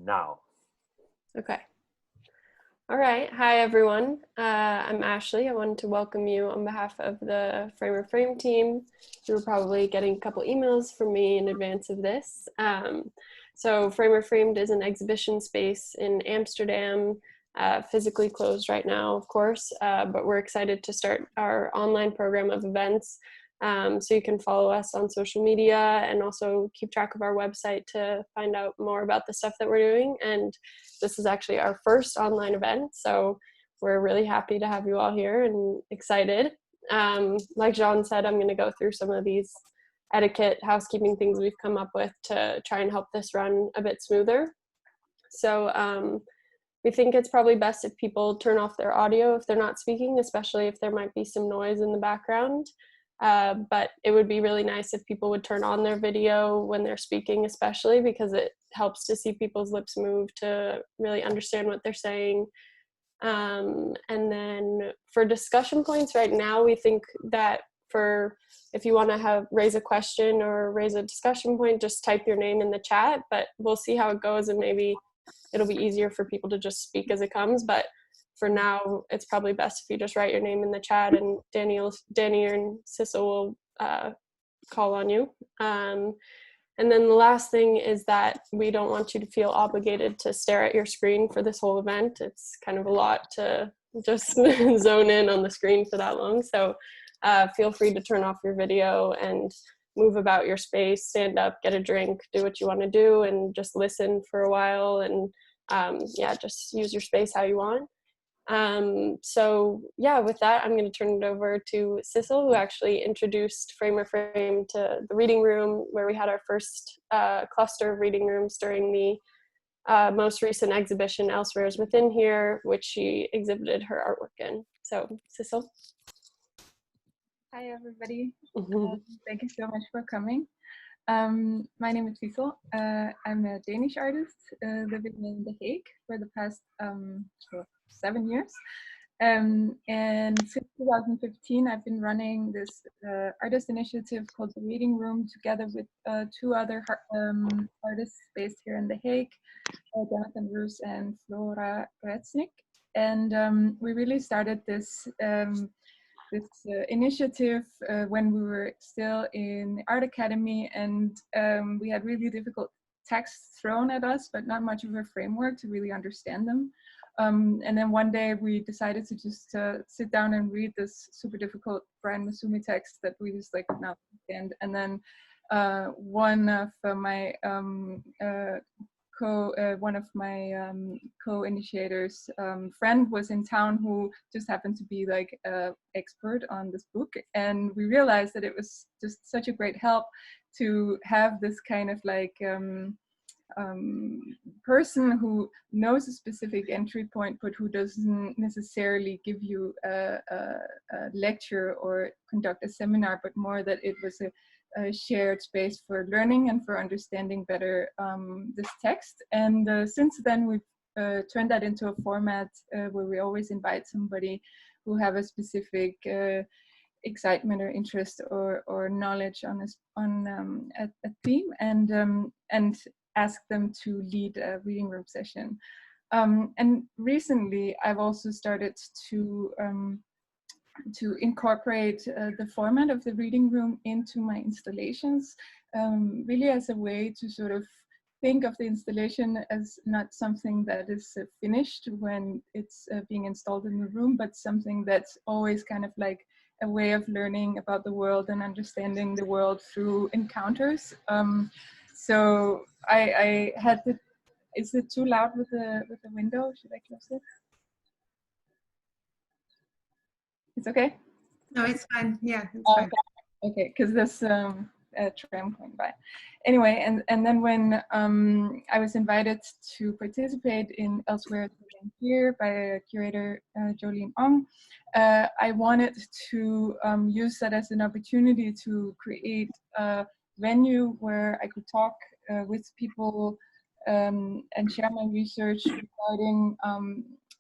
now. Okay. All right. Hi, everyone. I'm Ashley. I wanted to welcome you on behalf of the Framer Frame team. You were probably getting a couple emails from me in advance of this. So Framer Framed is an exhibition space in Amsterdam, physically closed right now, of course, but we're excited to start our online program of events. So you can follow us on social media and also keep track of our website to find out more about the stuff that we're doing. And this is actually our first online event, so we're really happy to have you all here and excited. Like Jean said, I'm going to go through some of these etiquette housekeeping things we've come up with to try and help this run a bit smoother. So we think it's probably best if people turn off their audio if they're not speaking, especially if there might be some noise in the background. But it would be really nice if people would turn on their video when they're speaking, especially because it helps to see people's lips move to really understand what they're saying. And then for discussion points right now, we think that if you want to raise a question or raise a discussion point, just type your name in the chat, but we'll see how it goes and maybe it'll be easier for people to just speak as it comes. But for now, it's probably best if you just write your name in the chat and Dani and Sissel will call on you. And then the last thing is that we don't want you to feel obligated to stare at your screen for this whole event. It's kind of a lot to just zone in on the screen for that long. So feel free to turn off your video and move about your space, stand up, get a drink, do what you want to do, and just listen for a while. And yeah, just use your space how you want. So yeah, with that, I'm going to turn it over to Sissel, who actually introduced Framer Frame to the reading room, where we had our first cluster of reading rooms during the most recent exhibition, Elsewhere is Within Here, which she exhibited her artwork in. So Sissel. Hi, everybody. Thank you so much for coming. My name is Sissel. I'm a Danish artist living in The Hague for the past 7 years. And since 2015, I've been running this artist initiative called The Reading Room together with 2 other artists based here in The Hague, Jonathan Roos and Flora Retznik. And we really started this initiative when we were still in the Art Academy, and we had really difficult texts thrown at us, but not much of a framework to really understand them. And then one day we decided to just sit down and read this super difficult Brian Masumi text that we just could not understand. And then one of my co-initiators friend was in town who just happened to be expert on this book, and we realized that it was just such a great help to have this kind of person who knows a specific entry point but who doesn't necessarily give you a lecture or conduct a seminar, but more that it was a shared space for learning and for understanding better this text. And since then we've turned that into a format where we always invite somebody who have a specific excitement or interest or knowledge on a theme, and ask them to lead a reading room session. And recently I've also started to incorporate the format of the reading room into my installations, really as a way to sort of think of the installation as not something that is finished when it's being installed in the room, but something that's always kind of like a way of learning about the world and understanding the world through encounters. So I had to, is it too loud with the window? Should I close it? It's okay? No, it's fine. Yeah, it's fine. Okay, because there's a tram going by. Anyway, and then when I was invited to participate in Elsewhere Here by curator Jolene Ong, I wanted to use that as an opportunity to create a venue where I could talk with people and share my research regarding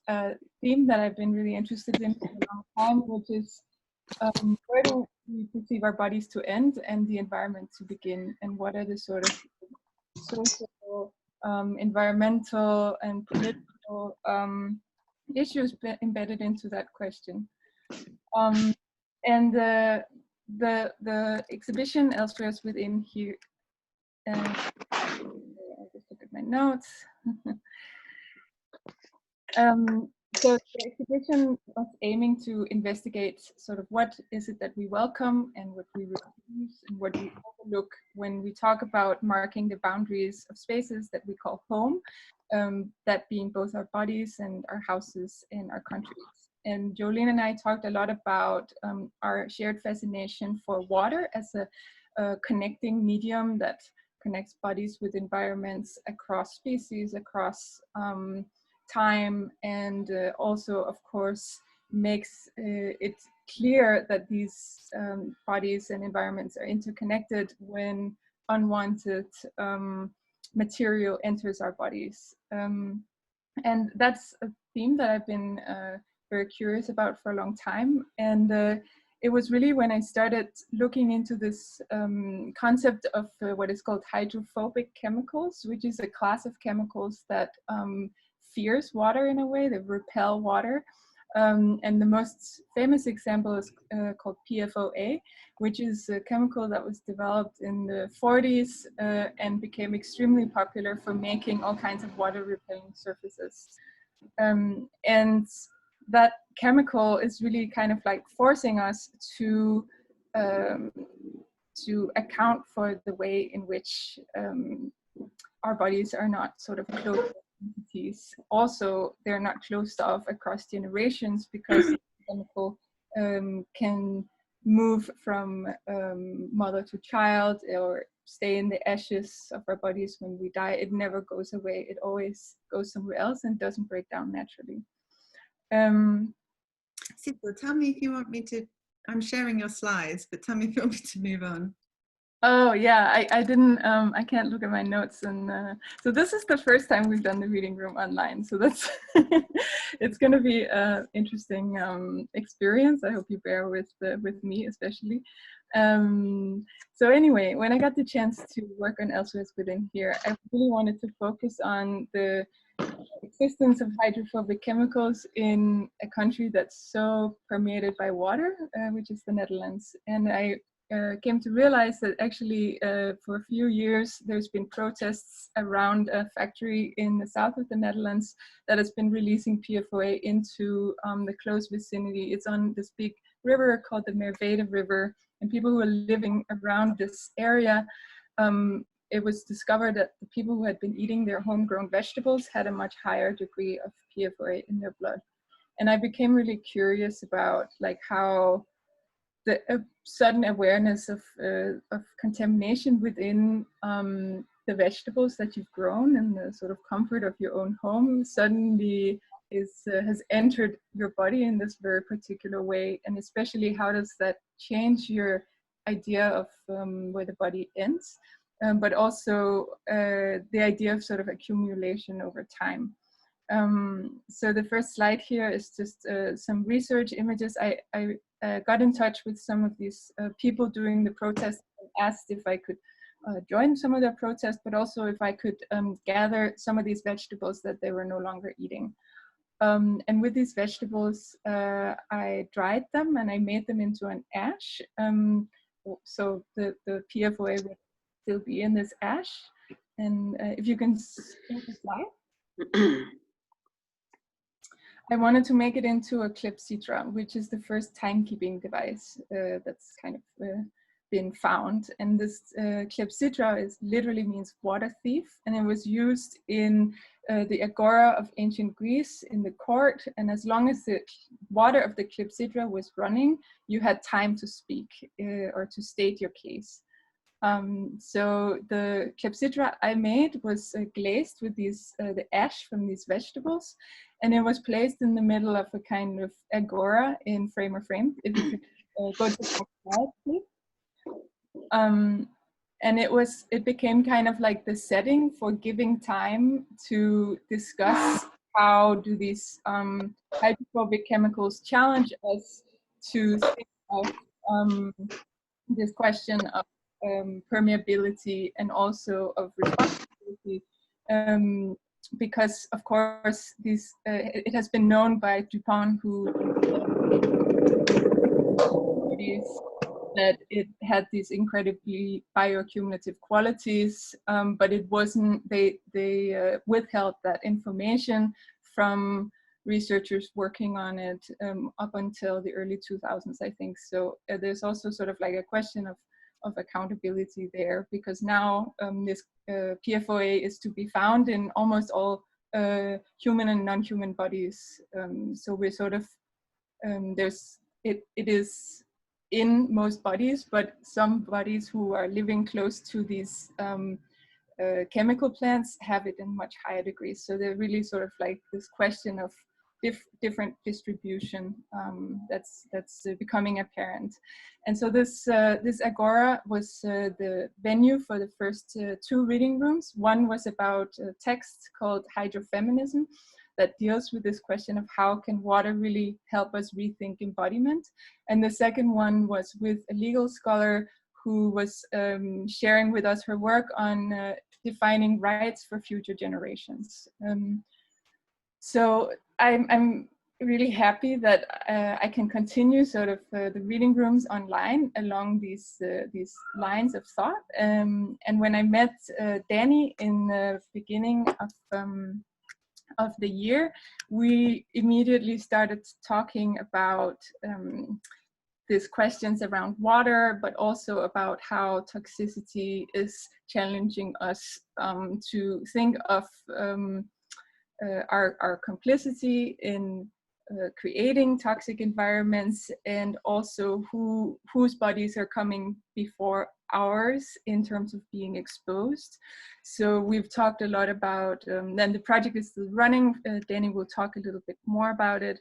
a theme that I've been really interested in for a long time, which is where do we perceive our bodies to end and the environment to begin, and what are the sort of social environmental and political issues embedded into that question. And the exhibition Elsewhere Within here, I'll just look at my notes. So the exhibition was aiming to investigate sort of what is it that we welcome and what we refuse and what we overlook when we talk about marking the boundaries of spaces that we call home, that being both our bodies and our houses and our countries. And Jolene and I talked a lot about our shared fascination for water as a connecting medium that connects bodies with environments across species, across time, and also, of course, makes it clear that these bodies and environments are interconnected when unwanted material enters our bodies. And that's a theme that I've been very curious about for a long time. And it was really when I started looking into this concept of what is called hydrophobic chemicals, which is a class of chemicals that fears water in a way, they repel water. And the most famous example is called PFOA, which is a chemical that was developed in the 40s and became extremely popular for making all kinds of water repelling surfaces. And that chemical is really kind of like forcing us to account for the way in which our bodies are not sort of closed entities. Also, they're not closed off across generations because the chemical can move from mother to child or stay in the ashes of our bodies when we die. It never goes away. It always goes somewhere else and doesn't break down naturally. Sissel, tell me if you want me to, I'm sharing your slides, but tell me if you want me to move on. Oh yeah, I didn't, I can't look at my notes. And so this is the first time we've done the reading room online. So that's, it's gonna be an interesting experience. I hope you bear with me especially. So anyway, when I got the chance to work on Elsewhere Within here, I really wanted to focus on the existence of hydrophobic chemicals in a country that's so permeated by water, which is the Netherlands. And I came to realize that actually for a few years there's been protests around a factory in the south of the Netherlands that has been releasing PFOA into the close vicinity. It's on this big river called the Merwede River, and people who are living around this area, it was discovered that the people who had been eating their homegrown vegetables had a much higher degree of PFOA in their blood. And I became really curious about like how the sudden awareness of contamination within the vegetables that you've grown and the sort of comfort of your own home suddenly has entered your body in this very particular way. And especially how does that change your idea of where the body ends, but also the idea of sort of accumulation over time. So the first slide here is just some research images. I got in touch with some of these people doing the protest and asked if I could join some of their protests, but also if I could gather some of these vegetables that they were no longer eating. And with these vegetables, I dried them and I made them into an ash. So the PFOA would still be in this ash. And if you can see the slide. I wanted to make it into a clepsydra, which is the first timekeeping device that's kind of been found. And this clepsydra literally means water thief, and it was used in the agora of ancient Greece in the court. And as long as the water of the clepsydra was running, you had time to speak or to state your case. So the clepsydra I made was glazed with these the ash from these vegetables, and it was placed in the middle of a kind of agora in frame or frame. If you could go to the next slide, please. And it became kind of like the setting for giving time to discuss how do these hydrophobic chemicals challenge us to think of this question of permeability and also of responsibility because of course these it has been known by Dupont, who that it had these incredibly bioaccumulative qualities, but it wasn't, they withheld that information from researchers working on it up until the early 2000s, I think. So there's also sort of like a question of accountability there, because now this PFOA is to be found in almost all human and non-human bodies. So we're sort of, it is in most bodies, but some bodies who are living close to these chemical plants have it in much higher degrees. So they're really sort of like this question of different distribution that's becoming apparent. And so this Agora was the venue for the first two reading rooms. One was about a text called Hydrofeminism that deals with this question of how can water really help us rethink embodiment. And the second one was with a legal scholar who was sharing with us her work on defining rights for future generations. So I'm really happy that I can continue sort of the reading rooms online along these lines of thought. And when I met Dani in the beginning of the year, we immediately started talking about these questions around water, but also about how toxicity is challenging us to think of our complicity in creating toxic environments, and also whose bodies are coming before ours in terms of being exposed. So we've talked a lot about, then the project is still running, Dani will talk a little bit more about it,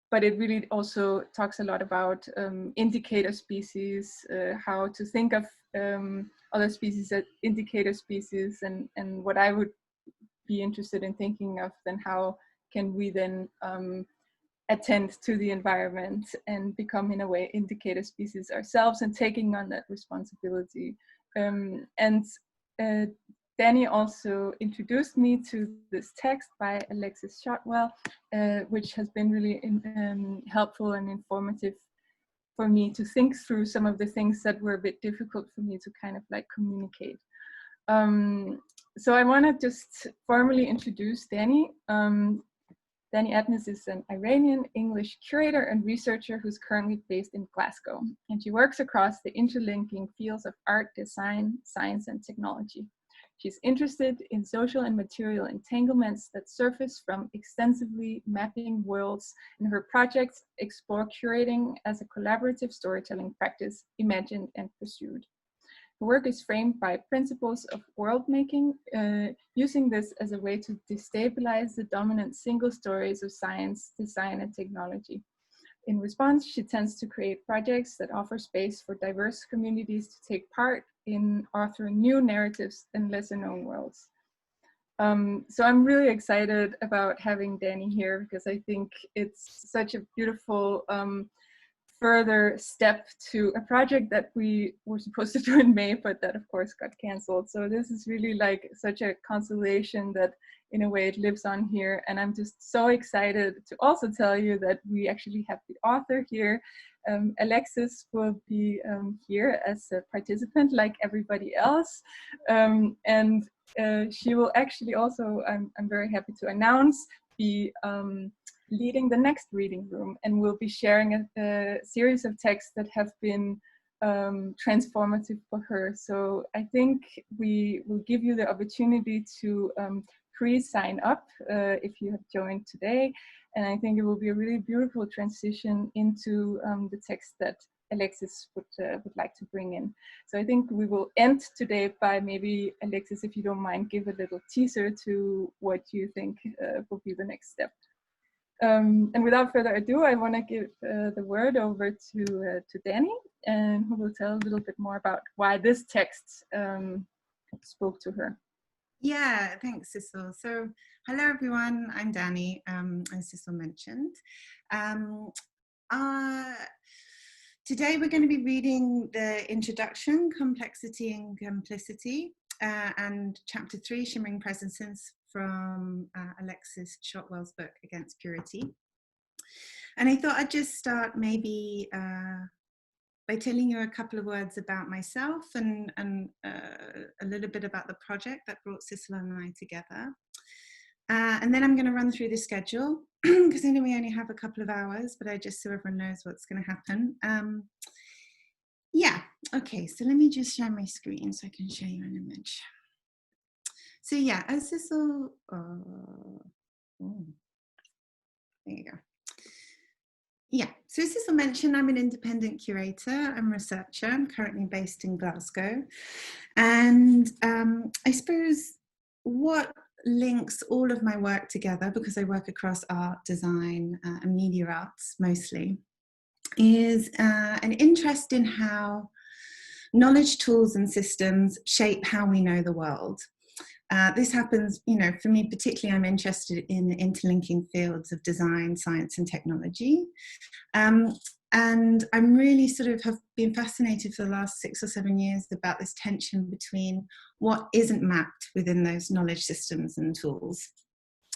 but it really also talks a lot about indicator species, how to think of other species as indicator species, and what I would be interested in thinking of, then how can we then attend to the environment and become, in a way, indicator species ourselves and taking on that responsibility. And Dani also introduced me to this text by Alexis Shotwell, which has been really helpful and informative for me to think through some of the things that were a bit difficult for me to kind of like communicate. So I want to just formally introduce Dani. Tonn and Admiss is an Iranian English curator and researcher who's currently based in Glasgow, and she works across the interlinking fields of art, design, science, and technology. She's interested in social and material entanglements that surface from extensively mapping worlds, and her projects explore curating as a collaborative storytelling practice imagined and pursued. Her work is framed by principles of world making, using this as a way to destabilize the dominant single stories of science, design, and technology. In response, she tends to create projects that offer space for diverse communities to take part in authoring new narratives and lesser known worlds. So I'm really excited about having Dani here, because I think it's such a beautiful further step to a project that we were supposed to do in May, but that of course got canceled. So this is really like such a consolation that in a way it lives on here. And I'm just so excited to also tell you that we actually have the author here. Alexis will be here as a participant like everybody else. And she will actually also, I'm very happy to announce, be leading the next reading room, and we'll be sharing a series of texts that have been transformative for her. So I think we will give you the opportunity to pre-sign up if you have joined today. And I think it will be a really beautiful transition into the text that Alexis would like to bring in. So I think we will end today by maybe, Alexis, if you don't mind, give a little teaser to what you think will be the next step. And without further ado, I want to give the word over to Dani, and who will tell a little bit more about why this text spoke to her. Yeah, thanks, Sissel. So, hello everyone, I'm Dani, as Sissel mentioned. Today we're going to be reading the introduction, Complexity and Complicity, and chapter 3, Shimmering Presences, from Alexis Shotwell's book Against Purity. And I thought I'd just start maybe by telling you a couple of words about myself and a little bit about the project that brought Sissel and I together. And then I'm going to run through the schedule because I know we only have a couple of hours, but I just so everyone knows what's going to happen. Yeah, okay, so let me just share my screen so I can show you an image. So yeah, as Sissel, there you go. Yeah, so as Sissel mentioned, I'm an independent curator and researcher. I'm currently based in Glasgow. And I suppose what links all of my work together, because I work across art, design, and media arts mostly, is an interest in how knowledge tools and systems shape how we know the world. This happens, you know, for me particularly, I'm interested in the interlinking fields of design, science and technology. And I'm really sort of have been fascinated for the last 6 or 7 years about this tension between what isn't mapped within those knowledge systems and tools.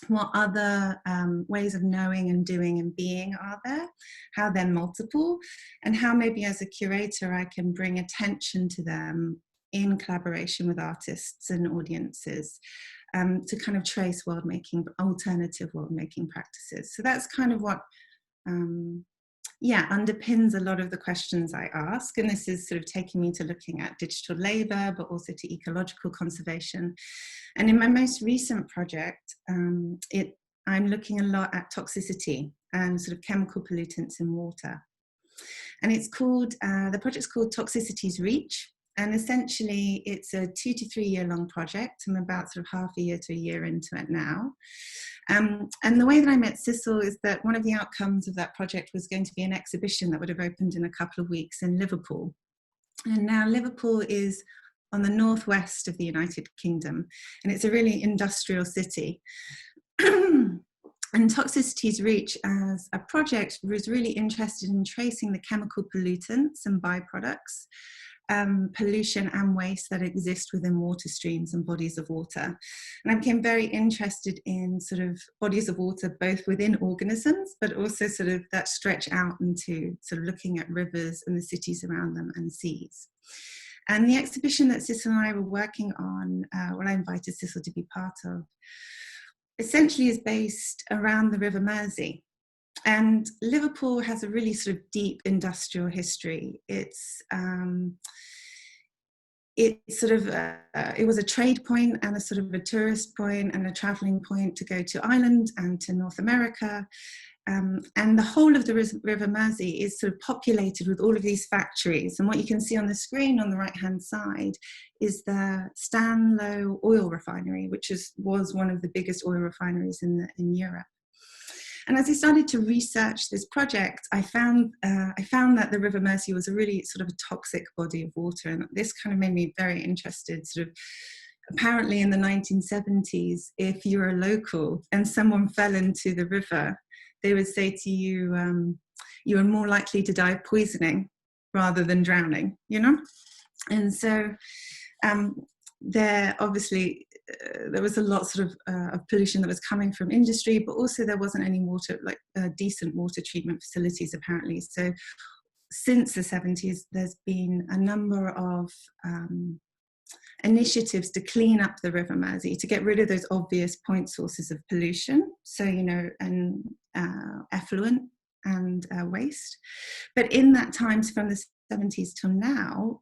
What other ways of knowing and doing and being are there, how they're multiple, and how maybe as a curator I can bring attention to them in collaboration with artists and audiences to kind of trace world-making, alternative world-making practices. So that's kind of what underpins a lot of the questions I ask, and this is sort of taking me to looking at digital labour, but also to ecological conservation. And in my most recent project, I'm looking a lot at toxicity and sort of chemical pollutants in water. And it's called, the project's called Toxicity's Reach. And essentially it's a 2 to 3 year long project. I'm about sort of half a year to a year into it now. And the way that I met Sissel is that one of the outcomes of that project was going to be an exhibition that would have opened in a couple of weeks in Liverpool. And now Liverpool is on the northwest of the United Kingdom, and it's a really industrial city. And Toxicity's Reach as a project was really interested in tracing the chemical pollutants and byproducts, pollution and waste that exist within water streams and bodies of water. And I became very interested in sort of bodies of water, both within organisms, but also sort of that stretch out into sort of looking at rivers and the cities around them and seas. And the exhibition that Sissel and I were working on, what I invited Sissel to be part of, essentially is based around the River Mersey. And Liverpool has a really sort of deep industrial history. It was a trade point and a sort of a tourist point and a traveling point to go to Ireland and to North America. And the whole of the River Mersey is sort of populated with all of these factories. And what you can see on the screen on the right-hand side is the Stanlow oil refinery, which was one of the biggest oil refineries in Europe. And as I started to research this project, I found that the River Mersey was a really sort of a toxic body of water. And this kind of made me very interested. Sort of, apparently in the 1970s, if you were a local and someone fell into the river, they would say to you, you are more likely to die of poisoning rather than drowning, you know? And so there obviously, there was a lot sort of pollution that was coming from industry, but also there wasn't any water, like decent water treatment facilities apparently. So since the 70s, there's been a number of initiatives to clean up the River Mersey, to get rid of those obvious point sources of pollution. So, you know, and effluent and waste. But in that time, from the 70s till now,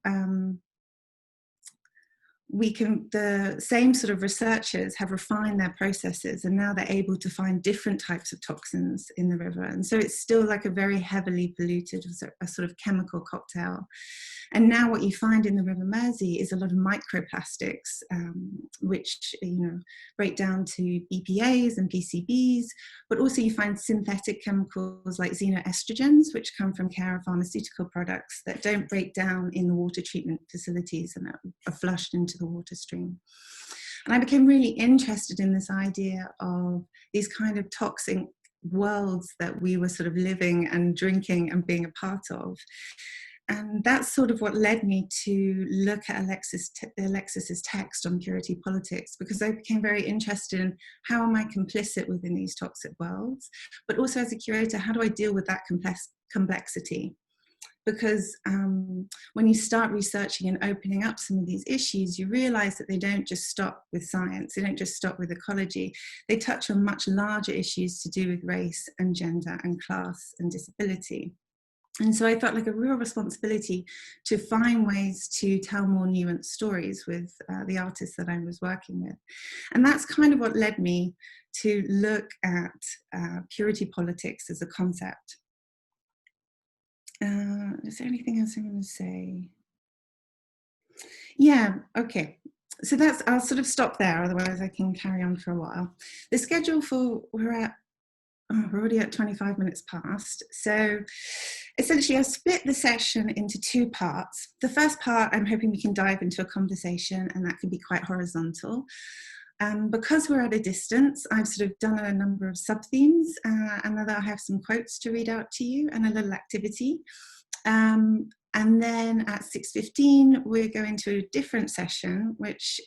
the same sort of researchers have refined their processes, and now they're able to find different types of toxins in the river. And so it's still like a very heavily polluted, a sort of chemical cocktail. And now what you find in the River Mersey is a lot of microplastics, which, you know, break down to BPAs and PCBs, but also you find synthetic chemicals like xenoestrogens, which come from care of pharmaceutical products that don't break down in the water treatment facilities and are flushed into the water stream. And I became really interested in this idea of these kind of toxic worlds that we were sort of living and drinking and being a part of. And that's sort of what led me to look at Alexis's text on purity politics, because I became very interested in how am I complicit within these toxic worlds, but also as a curator, how do I deal with that complexity? Because when you start researching and opening up some of these issues, you realize that they don't just stop with science, they don't just stop with ecology, they touch on much larger issues to do with race and gender and class and disability. And so I felt like a real responsibility to find ways to tell more nuanced stories with the artists that I was working with. And that's kind of what led me to look at purity politics as a concept. Is there anything else I want to say? Yeah, okay. So that's, I'll sort of stop there, otherwise I can carry on for a while. The schedule for, we're already at 25 minutes past. So essentially I'll split the session into two parts. The first part, I'm hoping we can dive into a conversation, and that could be quite horizontal. Because we're at a distance, I've sort of done a number of sub-themes, and then I'll have some quotes to read out to you and a little activity. And then at 6:15, we're going to a different session, which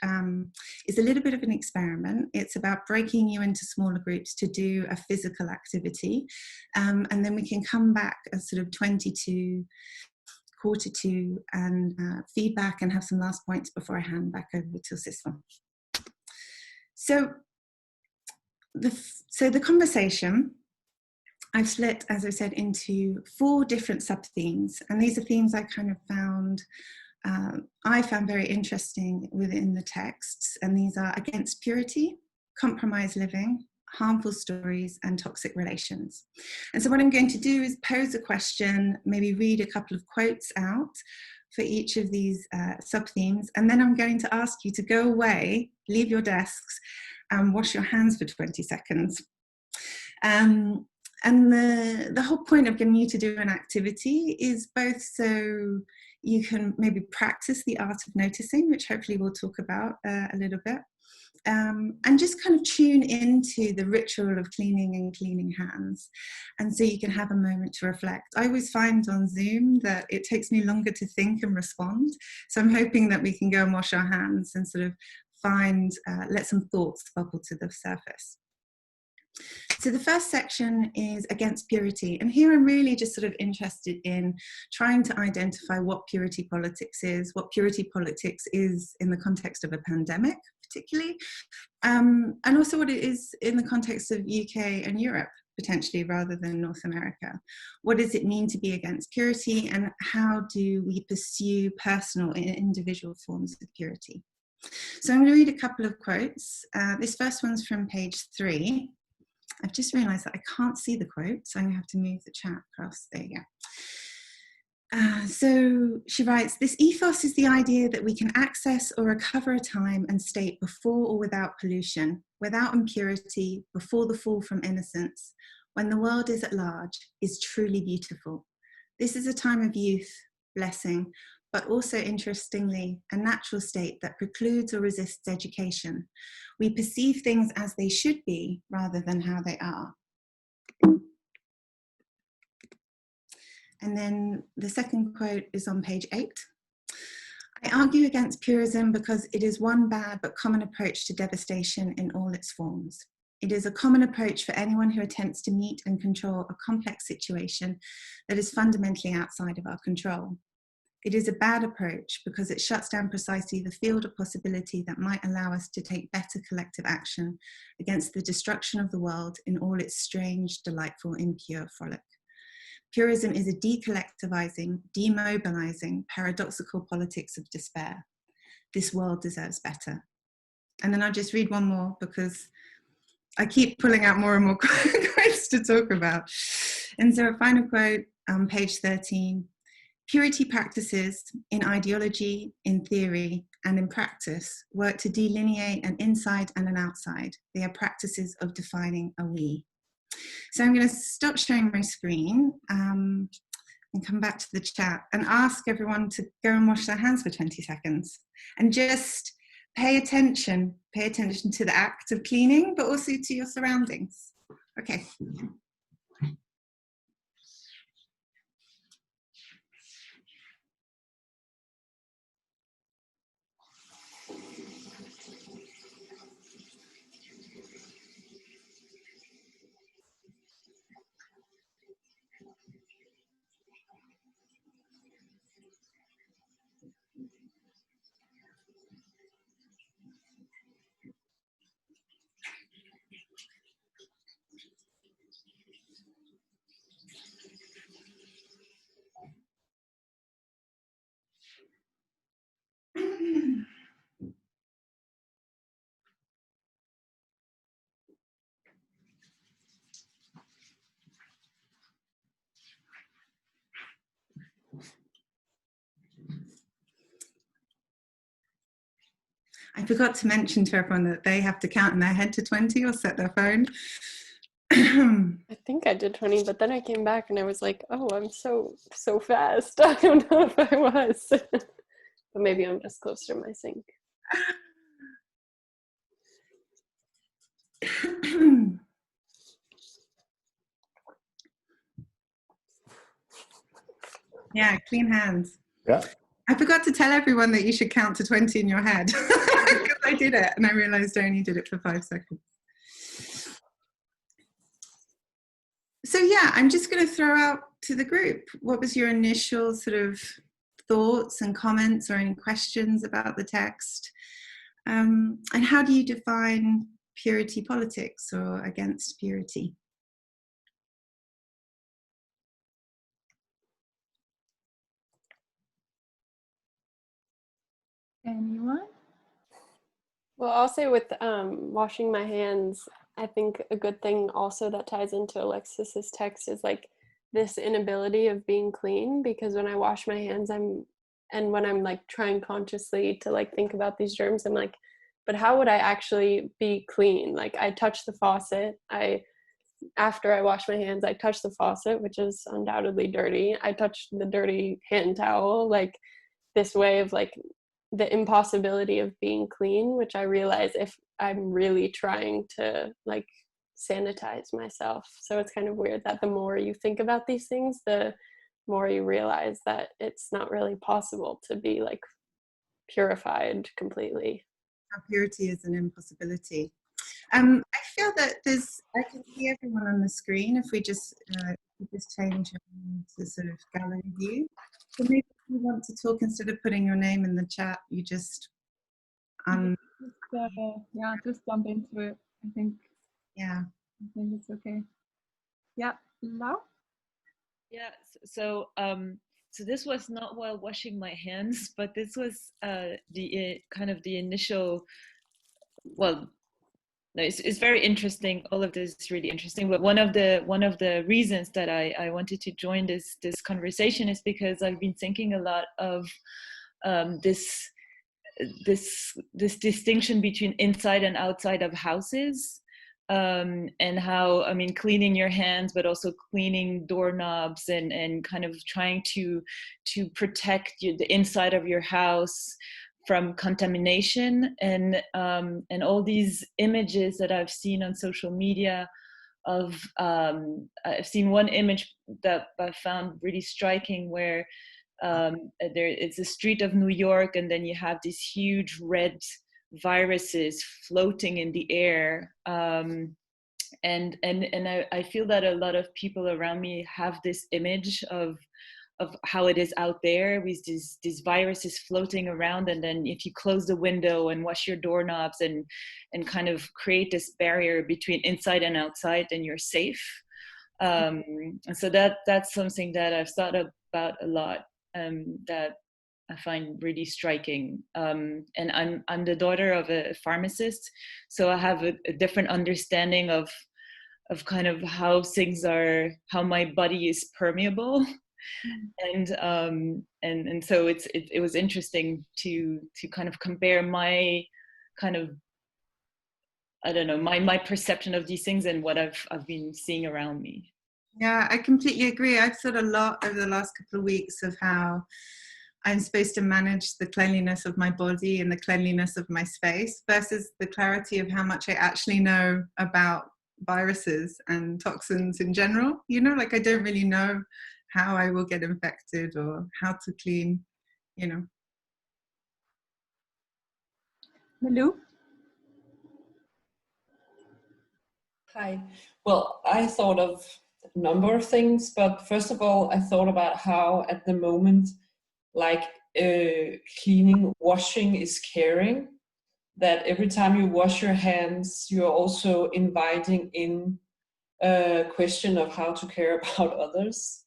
is a little bit of an experiment. It's about breaking you into smaller groups to do a physical activity. And then we can come back at sort of 22, 1:45, and feedback and have some last points before I hand back over to Sissel. So the conversation, I've split, as I said, into 4 different sub-themes, and these are themes I kind of found, I found very interesting within the texts, and these are against purity, compromised living, harmful stories, and toxic relations. And so what I'm going to do is pose a question, maybe read a couple of quotes out for each of these sub-themes, and then I'm going to ask you to go away, leave your desks, and wash your hands for 20 seconds. And the whole point of getting you to do an activity is both so you can maybe practice the art of noticing, which hopefully we'll talk about a little bit, and just kind of tune into the ritual of cleaning hands. And so you can have a moment to reflect. I always find on Zoom that it takes me longer to think and respond. So I'm hoping that we can go and wash our hands and sort of find, let some thoughts bubble to the surface. So the first section is against purity, and here I'm really just sort of interested in trying to identify what purity politics is in the context of a pandemic particularly, and also what it is in the context of UK and Europe potentially rather than North America. What does it mean to be against purity, and how do we pursue personal and individual forms of purity? So I'm going to read a couple of quotes. This first one's from page 3. I've just realised that I can't see the quote, so I'm going to have to move the chat across. There you go. So she writes, "This ethos is the idea that we can access or recover a time and state before or without pollution, without impurity, before the fall from innocence, when the world is at large, is truly beautiful. This is a time of youth, blessing, but also, interestingly, a natural state that precludes or resists education. We perceive things as they should be rather than how they are." And then the second quote is on page 8. "I argue against purism because it is one bad but common approach to devastation in all its forms. It is a common approach for anyone who attempts to meet and control a complex situation that is fundamentally outside of our control. It is a bad approach because it shuts down precisely the field of possibility that might allow us to take better collective action against the destruction of the world in all its strange, delightful, impure frolic. Purism is a decollectivizing, demobilizing, paradoxical politics of despair. This world deserves better." And then I'll just read one more because I keep pulling out more and more quotes to talk about. And so a final quote on page 13. "Purity practices in ideology, in theory, and in practice work to delineate an inside and an outside. They are practices of defining a we." So I'm going to stop sharing my screen and come back to the chat and ask everyone to go and wash their hands for 20 seconds and just pay attention to the act of cleaning, but also to your surroundings. Okay. I forgot to mention to everyone that they have to count in their head to 20 or set their phone. I think I did 20, but then I came back and I was like, oh, I'm so fast. I don't know if I was. But maybe I'm just closer to my sink. Yeah, clean hands. Yeah. I forgot to tell everyone that you should count to 20 in your head because I did it and I realized I only did it for 5 seconds. So yeah, I'm just going to throw out to the group, what was your initial sort of thoughts and comments or any questions about the text? And how do you define purity politics or against purity? Anyone? Well, I'll say with washing my hands, I think a good thing also that ties into Alexis's text is like this inability of being clean, because when I wash my hands, when I'm like trying consciously to like think about these germs, I'm like, but how would I actually be clean? Like I touch the faucet, after I wash my hands, I touch the faucet, which is undoubtedly dirty. I touch the dirty hand towel, like this way of like the impossibility of being clean, which I realize if I'm really trying to like sanitize myself. So it's kind of weird that the more you think about these things, the more you realize that it's not really possible to be like purified completely. Purity is an impossibility. I feel that I can see everyone on the screen if we just change to sort of gallery view. So maybe if you want to talk, instead of putting your name in the chat, you just just jump into it. I think it's okay. Yeah, Lau? Yeah, so this was not while washing my hands, but this was the kind of the initial, well, no, it's very interesting. All of this is really interesting. But one of the reasons that I wanted to join this conversation is because I've been thinking a lot of this distinction between inside and outside of houses, and how, I mean, cleaning your hands, but also cleaning doorknobs and kind of trying to protect the inside of your house from contamination, and all these images that I've seen on social media of I've seen one image that I found really striking where it's a street of New York, and then you have these huge red viruses floating in the air, and I feel that a lot of people around me have this image of how it is out there with these viruses floating around, and then if you close the window and wash your doorknobs and kind of create this barrier between inside and outside, then you're safe. And so that's something that I've thought about a lot, that I find really striking. And I'm the daughter of a pharmacist, so I have a different understanding of kind of how things are, how my body is permeable. And so it was interesting to kind of compare my kind of, I don't know, my perception of these things and what I've been seeing around me. Yeah, I completely agree. I've thought a lot over the last couple of weeks of how I'm supposed to manage the cleanliness of my body and the cleanliness of my space versus the clarity of how much I actually know about viruses and toxins in general. You know, like I don't really know how I will get infected or how to clean, you know. Malou? Hi. Well, I thought of a number of things, but first of all, I thought about how at the moment, like cleaning, washing is caring, that every time you wash your hands, you're also inviting in a question of how to care about others,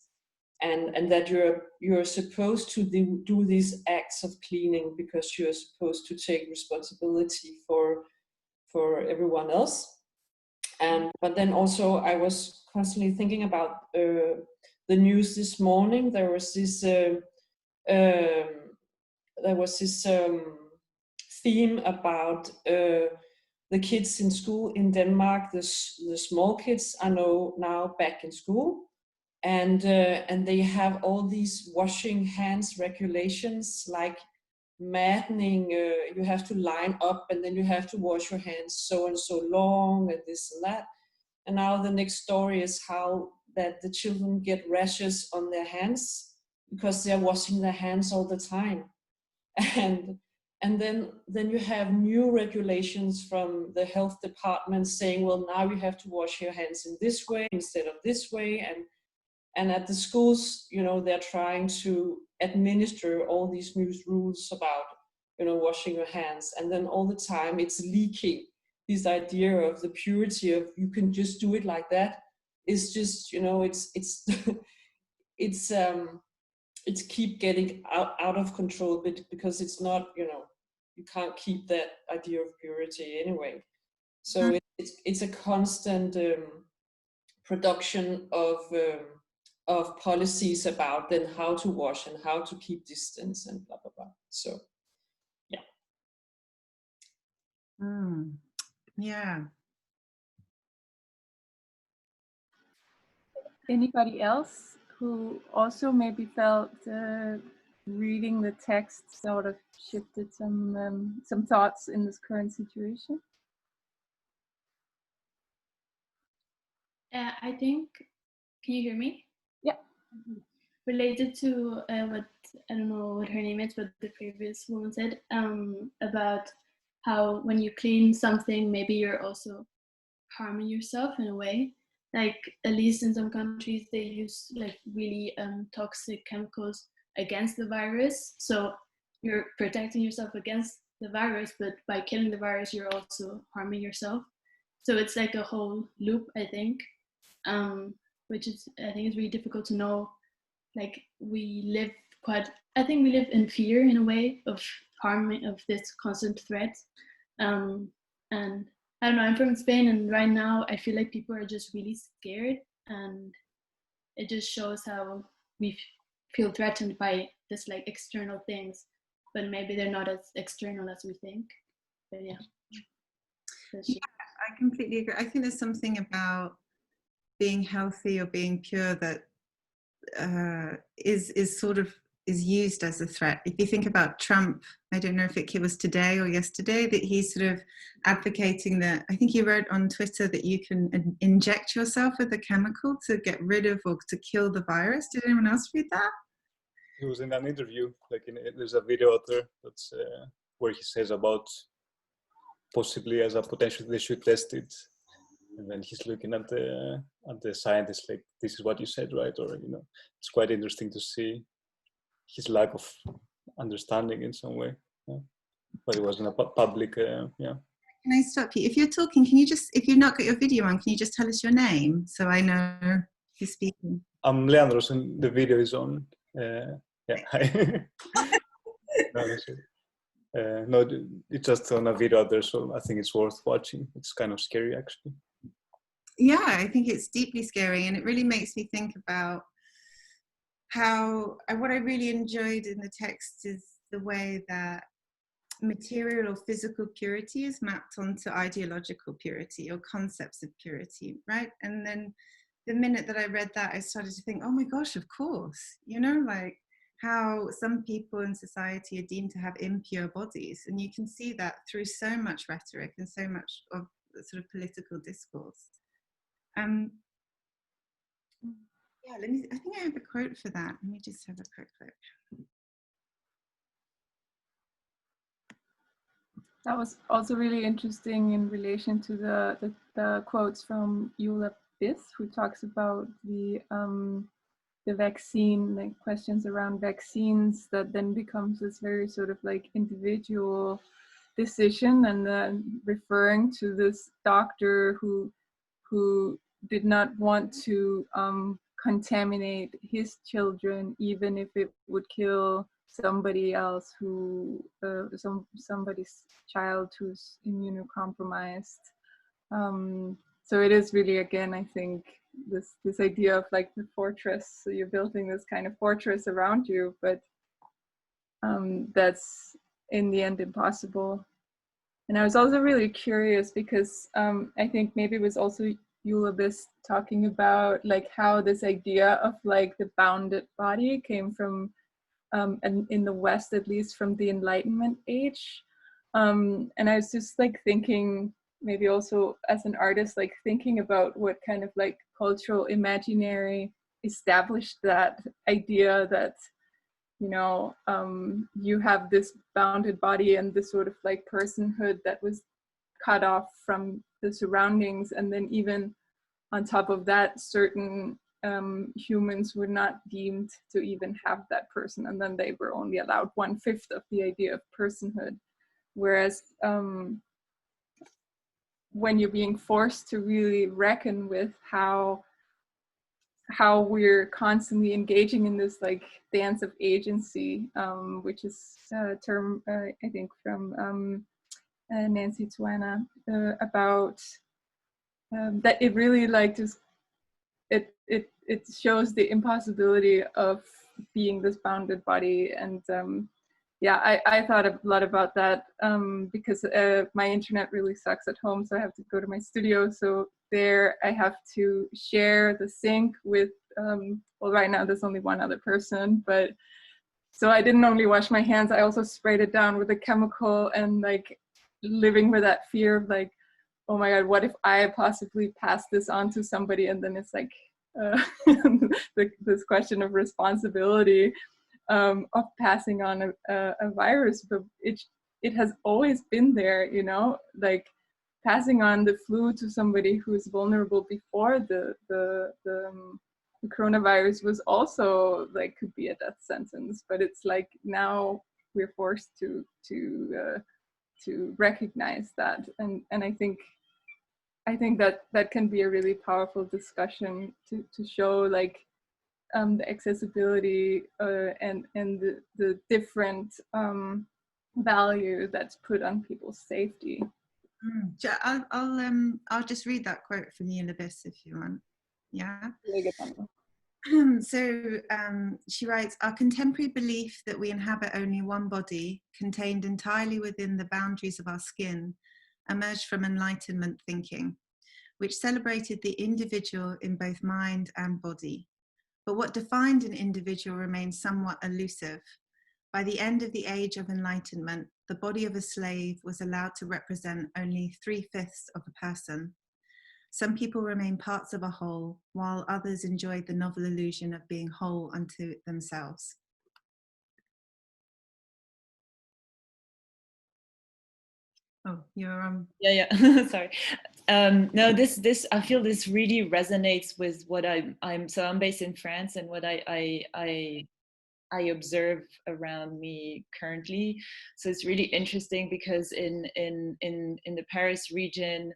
and that you're supposed to do these acts of cleaning because you're supposed to take responsibility for everyone else. But then also I was constantly thinking about the news this morning. There was this theme about the kids in school in Denmark. The small kids are now back in school, and they have all these washing hands regulations, like maddening. You have to line up, and then you have to wash your hands so and so long, and this and that. And now the next story is how that the children get rashes on their hands because they're washing their hands all the time. And then you have new regulations from the health department saying, well, now you have to wash your hands in this way instead of this way. And at the schools, they're trying to administer all these new rules about, washing your hands. And then all the time it's leaking. This idea of the purity of you can just do it like that is just, it's keep getting out of control, because it's not, you can't keep that idea of purity anyway. So it's a constant production of policies about then how to wash and how to keep distance and blah blah blah. So yeah. Yeah. Anybody else who also maybe felt reading the text sort of shifted some thoughts in this current situation? I think, can you hear me? Yeah. Related to what, I don't know what her name is, but the previous woman said about how when you clean something, maybe you're also harming yourself in a way. Like, at least in some countries, they use like really toxic chemicals against the virus. So you're protecting yourself against the virus, but by killing the virus, you're also harming yourself. So it's like a whole loop, I think, which is, I think, is really difficult to know. Like, we live in fear in a way of harming, of this constant threat. And I don't know, I'm from Spain, and right now I feel like people are just really scared, and it just shows how we feel threatened by this like external things, but maybe they're not as external as we think. But yeah. I completely agree. I think there's something about being healthy or being pure that is used as a threat. If you think about Trump, I don't know if it was today or yesterday, that he's sort of advocating that, I think he wrote on Twitter that you can inject yourself with a chemical to get rid of or to kill the virus. Did anyone else read that? He was in an interview, there's a video out there that's where he says about possibly as a potential they should test it. And then he's looking at the scientists like, this is what you said, right? Or, it's quite interesting to see his lack of understanding in some way. Yeah. But it wasn't a public, yeah. Can I stop you? If you're talking, can you just, if you've not got your video on, can you just tell us your name so I know who's speaking? I'm Leandros and the video is on. Yeah, hi. No, it's just on a video out there, so I think it's worth watching. It's kind of scary, actually. Yeah, I think it's deeply scary, and it really makes me think about how, what I really enjoyed in the text is the way that material or physical purity is mapped onto ideological purity or concepts of purity, right? And then the minute that I read that, I started to think, oh my gosh, of course, like how some people in society are deemed to have impure bodies. And you can see that through so much rhetoric and so much of the sort of political discourse. Yeah, I think I have a quote for that. Let me just have a quick look. That was also really interesting in relation to the quotes from Eula Biss, who talks about the the vaccine, like questions around vaccines, that then becomes this very sort of like individual decision, and then referring to this doctor who did not want to contaminate his children, even if it would kill somebody else who somebody's child who's immunocompromised. So it is really, again, I think this idea of like the fortress. So you're building this kind of fortress around you, but that's in the end impossible. And I was also really curious because I think maybe it was also Ulybis talking about like how this idea of like the bounded body came from, and in the West at least, from the Enlightenment age. And I was just like thinking, maybe also as an artist, like thinking about what kind of like cultural imaginary established that idea that, you know, you have this bounded body and this sort of like personhood that was cut off from the surroundings, and then even on top of that, certain humans were not deemed to even have that person, and then they were only allowed 1/5 of the idea of personhood. Whereas when you're being forced to really reckon with how we're constantly engaging in this like dance of agency, which is a term I think from Nancy Tuana, about that it really like just it shows the impossibility of being this bounded body. And yeah, I thought a lot about that because my internet really sucks at home, so I have to go to my studio. So there I have to share the sink with, well, right now there's only one other person, but so I didn't only wash my hands, I also sprayed it down with a chemical, and like living with that fear of like, oh my God, what if I possibly pass this on to somebody? And then it's like this question of responsibility of passing on a virus, but it has always been there, you know, like passing on the flu to somebody who's vulnerable before the coronavirus was also like could be a death sentence. But it's like now we're forced to recognize that, and I think that can be a really powerful discussion to show like the accessibility and the different value that's put on people's safety. I'll just read that quote from Ulybis if you want. Yeah. Really good one. So she writes, our contemporary belief that we inhabit only one body, contained entirely within the boundaries of our skin, emerged from Enlightenment thinking, which celebrated the individual in both mind and body. But what defined an individual remains somewhat elusive. By the end of the age of Enlightenment, the body of a slave was allowed to represent only 3/5 of a person. Some people remain parts of a whole, while others enjoyed the novel illusion of being whole unto themselves. Oh, you're Yeah. Sorry. No, this I feel this really resonates with what I'm based in France, and what I observe around me currently. So it's really interesting because in the Paris region,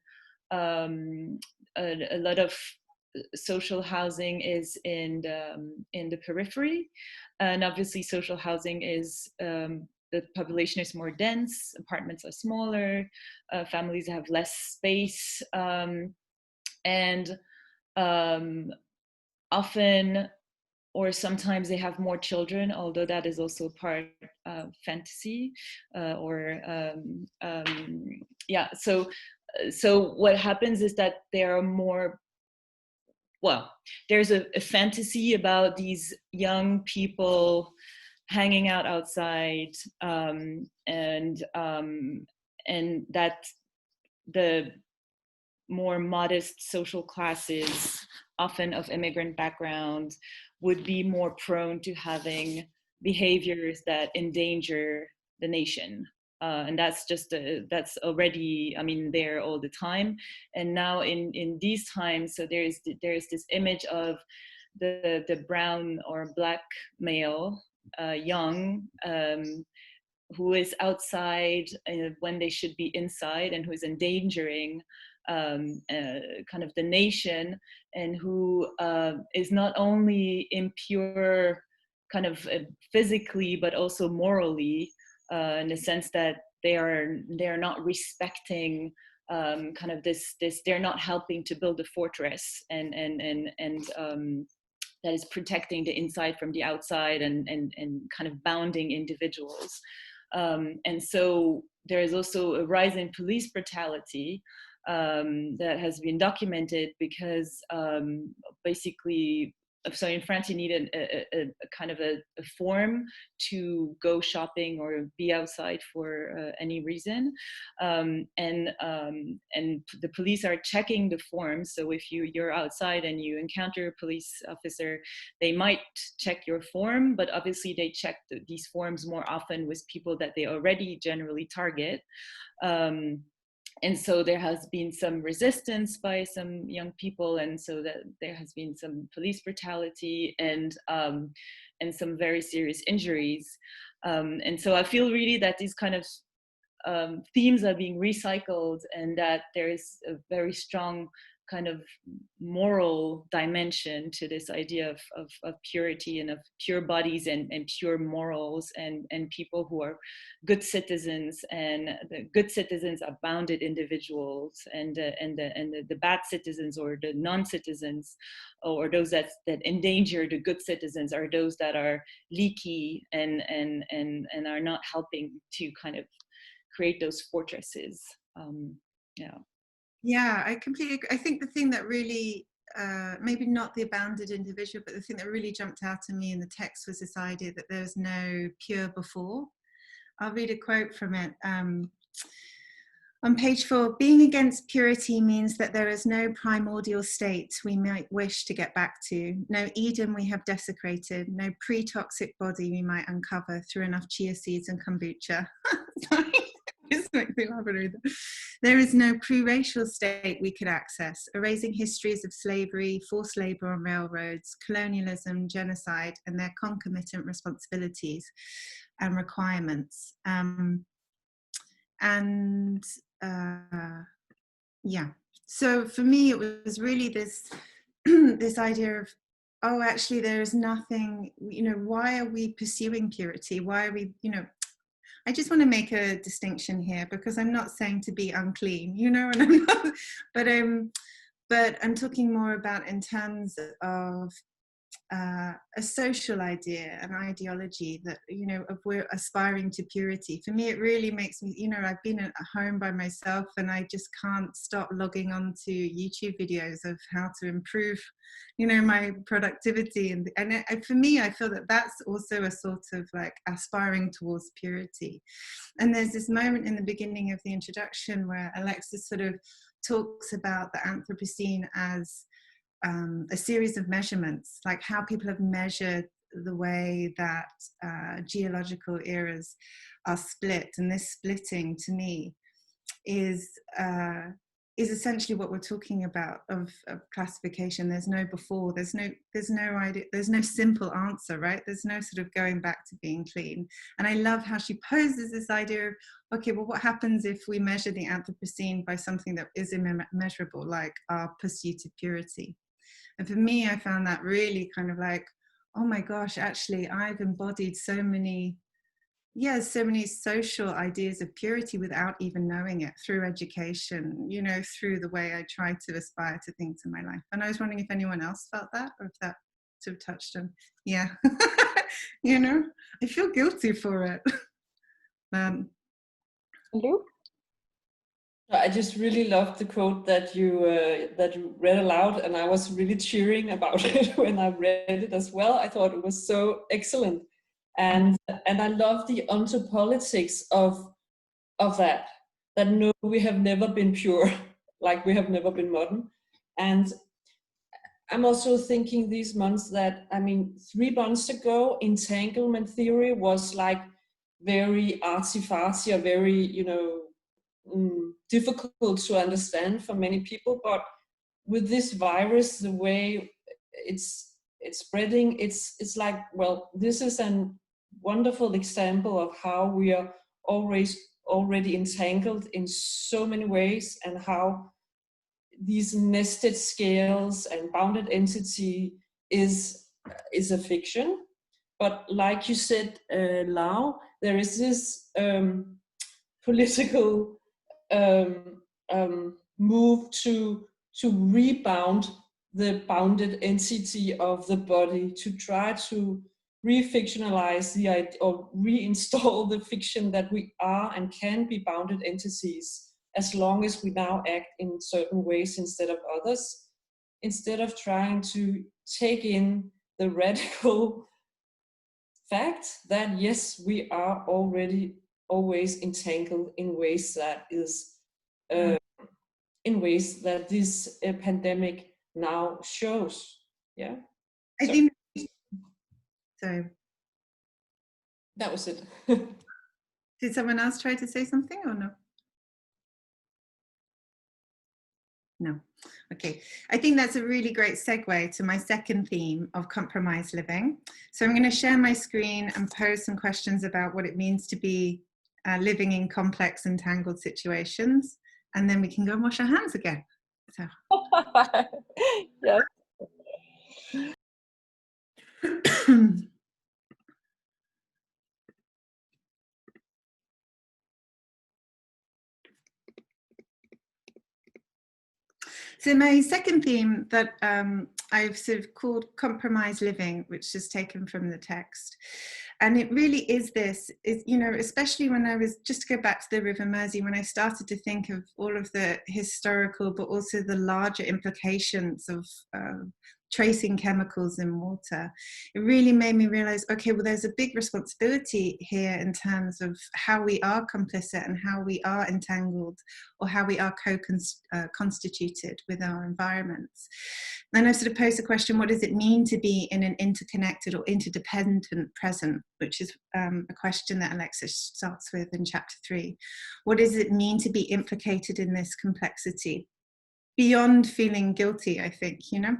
a lot of social housing is in the periphery, and obviously social housing is the population is more dense, apartments are smaller, families have less space, and often or sometimes they have more children, although that is also part of fantasy, yeah. So what happens is that there are more. Well, there's a fantasy about these young people hanging out outside, and that the more modest social classes, often of immigrant background, would be more prone to having behaviors that endanger the nation. And that's just that's already, I mean, there all the time. And now in these times, so there's this image of the brown or black male, young, who is outside when they should be inside, and who is endangering kind of the nation, and who is not only impure kind of physically, but also morally, in the sense that they are not respecting kind of this they're not helping to build a fortress and that is protecting the inside from the outside and kind of bounding individuals. And so there is also a rise in police brutality that has been documented because basically, so in France you need a kind of a form to go shopping or be outside for any reason, and the police are checking the forms. So if you're outside and you encounter a police officer, they might check your form, but obviously they check these forms more often with people that they already generally target. And so there has been some resistance by some young people, and so that there has been some police brutality and some very serious injuries. And so I feel really that these kind of themes are being recycled, and that there is a very strong kind of moral dimension to this idea of purity and of pure bodies and pure morals and people who are good citizens, and the good citizens are bounded individuals, and the bad citizens or the non-citizens or those that endanger the good citizens are those that are leaky and are not helping to kind of create those fortresses. Yeah, I completely agree. I think the thing that really, maybe not the abandoned individual, but the thing that really jumped out to me in the text was this idea that there's no pure before. I'll read a quote from it. On page 4, being against purity means that there is no primordial state we might wish to get back to, no Eden we have desecrated, no pre-toxic body we might uncover through enough chia seeds and kombucha. Sorry. There is no pre-racial state we could access, erasing histories of slavery, forced labor on railroads, colonialism, genocide, and their concomitant responsibilities and requirements. Yeah, so for me it was really this this idea of, oh, actually there is nothing, why are we pursuing purity? Why are we, I just want to make a distinction here, because I'm not saying to be unclean, and I'm not, but I'm talking more about in terms of a social idea, an ideology that, of we're aspiring to purity. For me, it really makes me, I've been at home by myself and I just can't stop logging on to YouTube videos of how to improve, my productivity. And for me, I feel that that's also a sort of like aspiring towards purity. And there's this moment in the beginning of the introduction where Alexis sort of talks about the Anthropocene as a series of measurements, like how people have measured the way that geological eras are split. And this splitting, to me, is essentially what we're talking about of classification. There's no before, there's no idea, there's no simple answer, right? There's no sort of going back to being clean. And I love how she poses this idea of, okay, well, what happens if we measure the Anthropocene by something that is immeasurable, like our pursuit of purity? And for me, I found that really kind of like, oh my gosh, actually, I've embodied so many social ideas of purity without even knowing it, through education, through the way I try to aspire to things in my life. And I was wondering if anyone else felt that, or if that sort of touched them. Yeah. I feel guilty for it. Hello? I just really loved the quote that you read aloud, and I was really cheering about it when I read it as well. I thought it was so excellent, and I love the ontopolitics of that. That no, we have never been pure, like we have never been modern. And I'm also thinking these months that, 3 months ago, entanglement theory was like very artsy-fartsy, or very, difficult to understand for many people. But with this virus, the way it's it's spreading. It's like, well, this is a wonderful example of how we are already entangled in so many ways, and how these nested scales and bounded entity is a fiction. But like you said, Lau, there is this political move to rebound the bounded entity of the body, to try to re-fictionalize the idea, or reinstall the fiction that we are and can be bounded entities, as long as we now act in certain ways instead of others, instead of trying to take in the radical fact that yes, we are already always entangled in ways that is in ways that this pandemic now shows. Yeah, I think. So that was it. did someone else try to say something or no? No. Okay. I think that's a really great segue to my second theme of compromised living. So I'm going to share my screen and pose some questions about what it means to be living in complex and tangled situations, and then we can go and wash our hands again. So. Yeah. So my second theme that I've sort of called compromised living, which is taken from the text. And it really is this, you know, especially when I was, just to go back to the River Mersey, when I started to think of all of the historical, but also the larger implications of tracing chemicals in water, it really made me realize, okay, well, there's a big responsibility here in terms of how we are complicit and how we are entangled, or how we are co-constituted with our environments. And I sort of posed the question, what does it mean to be in an interconnected or interdependent present, which is a question that Alexis starts with in chapter 3. What does it mean to be implicated in this complexity? Beyond feeling guilty, I think, you know,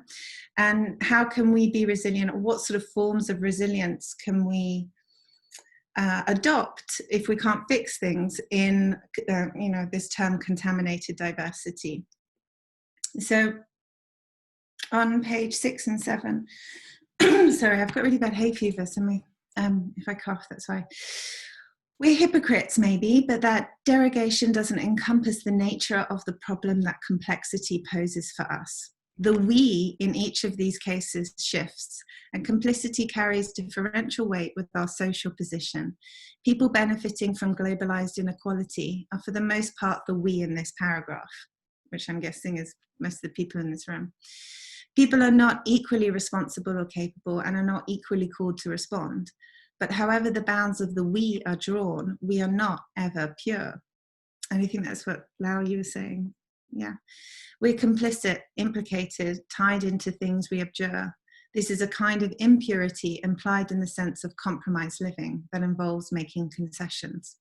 and how can we be resilient, or what sort of forms of resilience can we adopt if we can't fix things in, you know, this term contaminated diversity. So on page 6 and 7, sorry, I've got really bad hay fever, so if I cough, that's why. We're hypocrites maybe, but that derogation doesn't encompass the nature of the problem that complexity poses for us. The we in each of these cases shifts, and complicity carries differential weight with our social position. People benefiting from globalized inequality are for the most part the we in this paragraph, which I'm guessing is most of the people in this room. People are not equally responsible or capable, and are not equally called to respond. But however the bounds of the we are drawn, we are not ever pure. And I think that's what Lau, you were saying. Yeah. We're complicit, implicated, tied into things we abjure. This is a kind of impurity implied in the sense of compromised living that involves making concessions.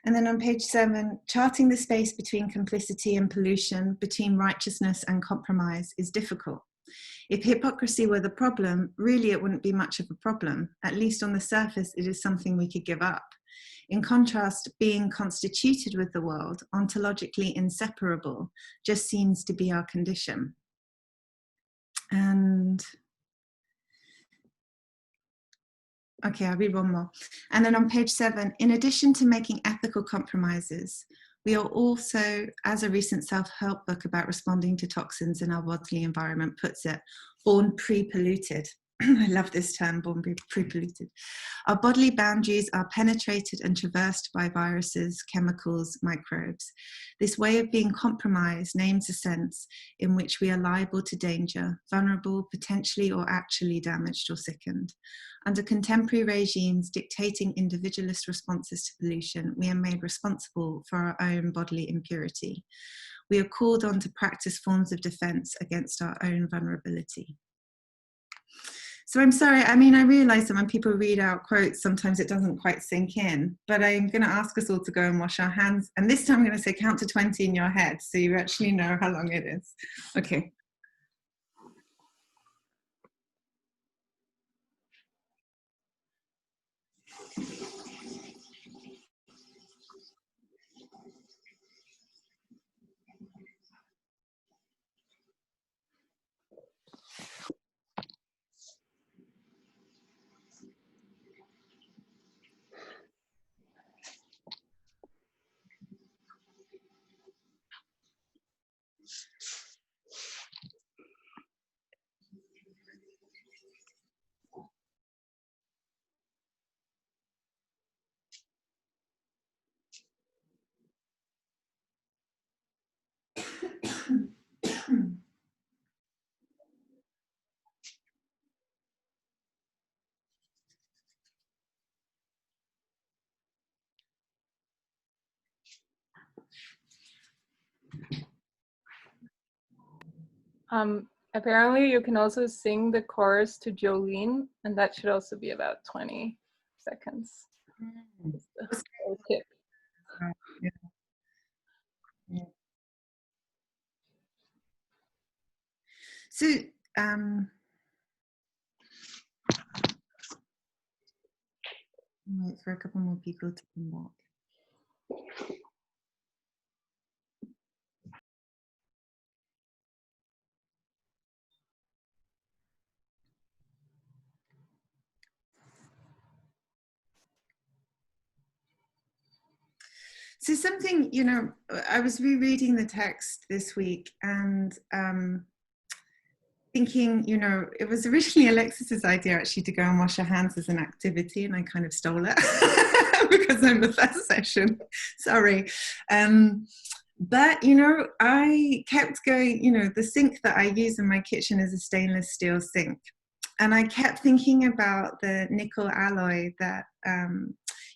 And then on page 7, charting the space between complicity and pollution, between righteousness and compromise is difficult. If hypocrisy were the problem, really it wouldn't be much of a problem. At least on the surface, it is something we could give up. In contrast, being constituted with the world, ontologically inseparable, just seems to be our condition. And okay, I'll read one more. And then on page 7, in addition to making ethical compromises, we are also, as a recent self-help book about responding to toxins in our bodily environment puts it, born pre-polluted. I love this term, born pre-polluted. Our bodily boundaries are penetrated and traversed by viruses, chemicals, microbes. This way of being compromised names a sense in which we are liable to danger, vulnerable, potentially or actually damaged or sickened. Under contemporary regimes dictating individualist responses to pollution, we are made responsible for our own bodily impurity. We are called on to practice forms of defense against our own vulnerability. So I'm sorry, I mean, I realize that when people read out quotes, sometimes it doesn't quite sink in, but I'm going to ask us all to go and wash our hands. And this time I'm going to say count to 20 in your head, so you actually know how long it is. Okay. Apparently you can also sing the chorus to Jolene, and that should also be about 20 seconds. Just a little tip. Yeah. Yeah. So, wait for a couple more people to come back. So something, you know, I was rereading the text this week and thinking, you know, it was originally Alexis's idea actually to go and wash her hands as an activity, and I kind of stole it because I'm the first session. Sorry. But, you know, I kept going, you know, the sink that I use in my kitchen is a stainless steel sink. And I kept thinking about the nickel alloy that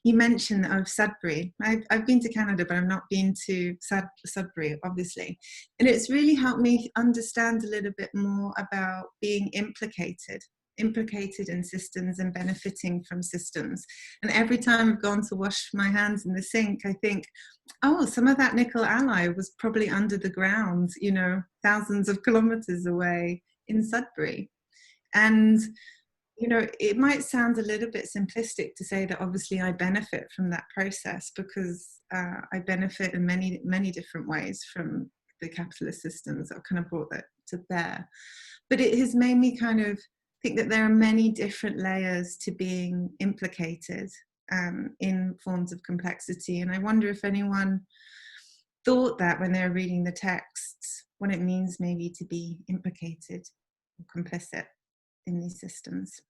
you mentioned of Sudbury. I've been to Canada, but I've not been to Sudbury, obviously. And it's really helped me understand a little bit more about being implicated in systems and benefiting from systems. And every time I've gone to wash my hands in the sink, I think, oh, some of that nickel alloy was probably under the ground, you know, thousands of kilometers away in Sudbury. And, you know, it might sound a little bit simplistic to say that obviously I benefit from that process, because I benefit in many, many different ways from the capitalist systems that have kind of brought that to bear. But it has made me kind of think that there are many different layers to being implicated in forms of complexity. And I wonder if anyone thought that when they're reading the texts, what it means maybe to be implicated or complicit in these systems.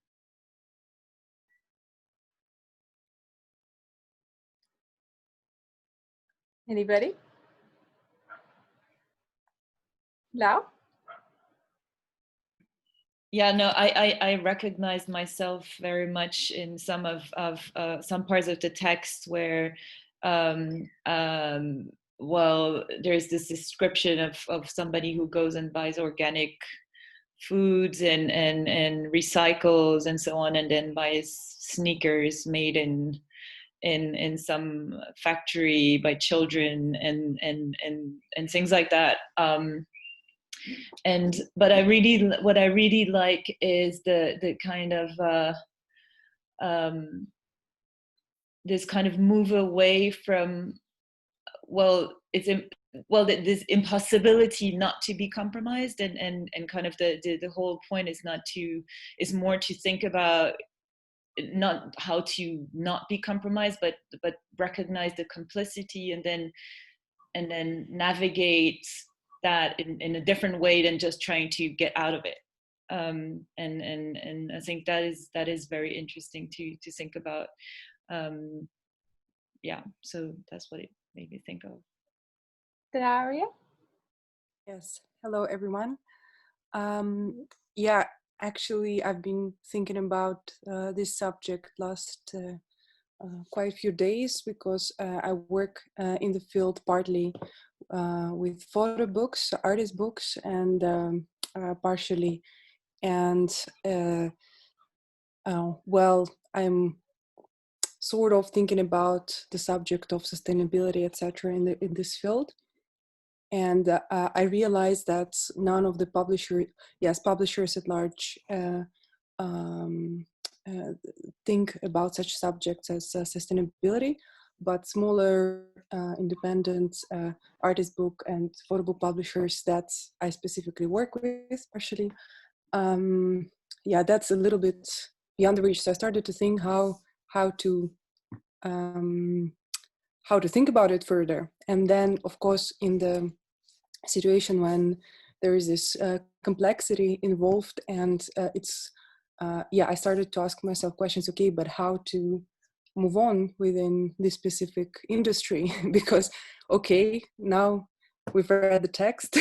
Anybody? Lau? Yeah, no, I recognize myself very much in some some parts of the text where, well, there's this description of somebody who goes and buys organic foods and recycles and so on, and then buys sneakers made in some factory by children and things like that. But what I really like is the kind of this kind of move away from, well, this impossibility not to be compromised, and kind of the whole point is more to think about not how to not be compromised, but recognize the complicity and then navigate that in a different way than just trying to get out of it. And I think that is very interesting to think about. Yeah, so that's what it made me think of. Daria? Yes, hello everyone. Yeah, actually I've been thinking about this subject last quite a few days, because I work in the field partly with photo books, artist books, and partially. And well, I'm sort of thinking about the subject of sustainability, etc., in this field. And I realized that none of the publishers at large think about such subjects as sustainability, but smaller independent artist book and photo book publishers that I specifically work with partially, yeah, that's a little bit beyond the reach. So I started to think how to think about it further. And then, of course, in the situation when there is this complexity involved, and it's I started to ask myself questions. Okay, but how to move on within this specific industry? Because okay, now we've read the text,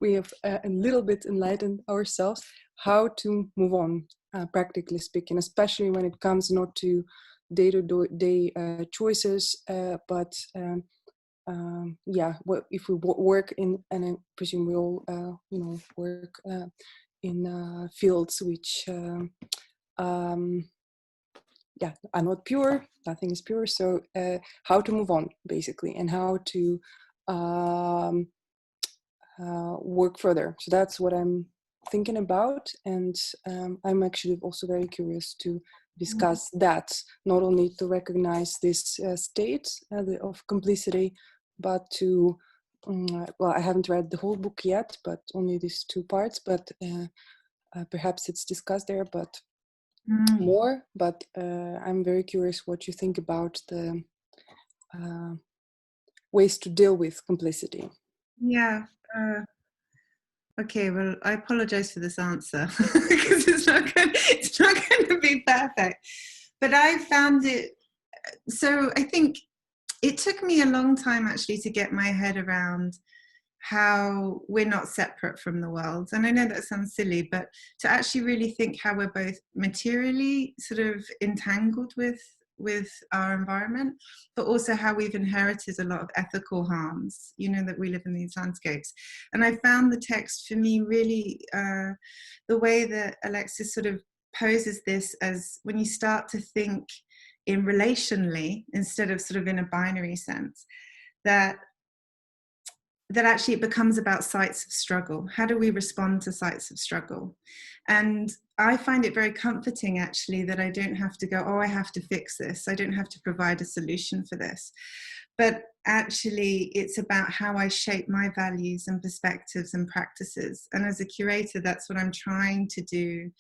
we have a little bit enlightened ourselves. How to move on, practically speaking, especially when it comes not to day-to-day choices, but yeah, if we work in, and I presume we all, you know, work in fields which, yeah, are not pure. Nothing is pure. So how to move on, basically, and how to work further. So that's what I'm thinking about, and I'm actually also very curious to discuss that, not only to recognize this state of complicity, but to, well, I haven't read the whole book yet, but only these 2 parts, but perhaps it's discussed there, but more, but I'm very curious what you think about the ways to deal with complicity. Yeah. Okay, well, I apologize for this answer because it's not going to be perfect. But I found it, so I think it took me a long time actually to get my head around how we're not separate from the world. And I know that sounds silly, but to actually really think how we're both materially sort of entangled with our environment, but also how we've inherited a lot of ethical harms, you know, that we live in these landscapes. And I found the text for me really, the way that Alexis sort of poses this as when you start to think in relationally instead of sort of in a binary sense, that actually it becomes about sites of struggle. How do we respond to sites of struggle? And I find it very comforting actually that I don't have to go, oh, I have to fix this. I don't have to provide a solution for this. But actually it's about how I shape my values and perspectives and practices. And as a curator, that's what I'm trying to do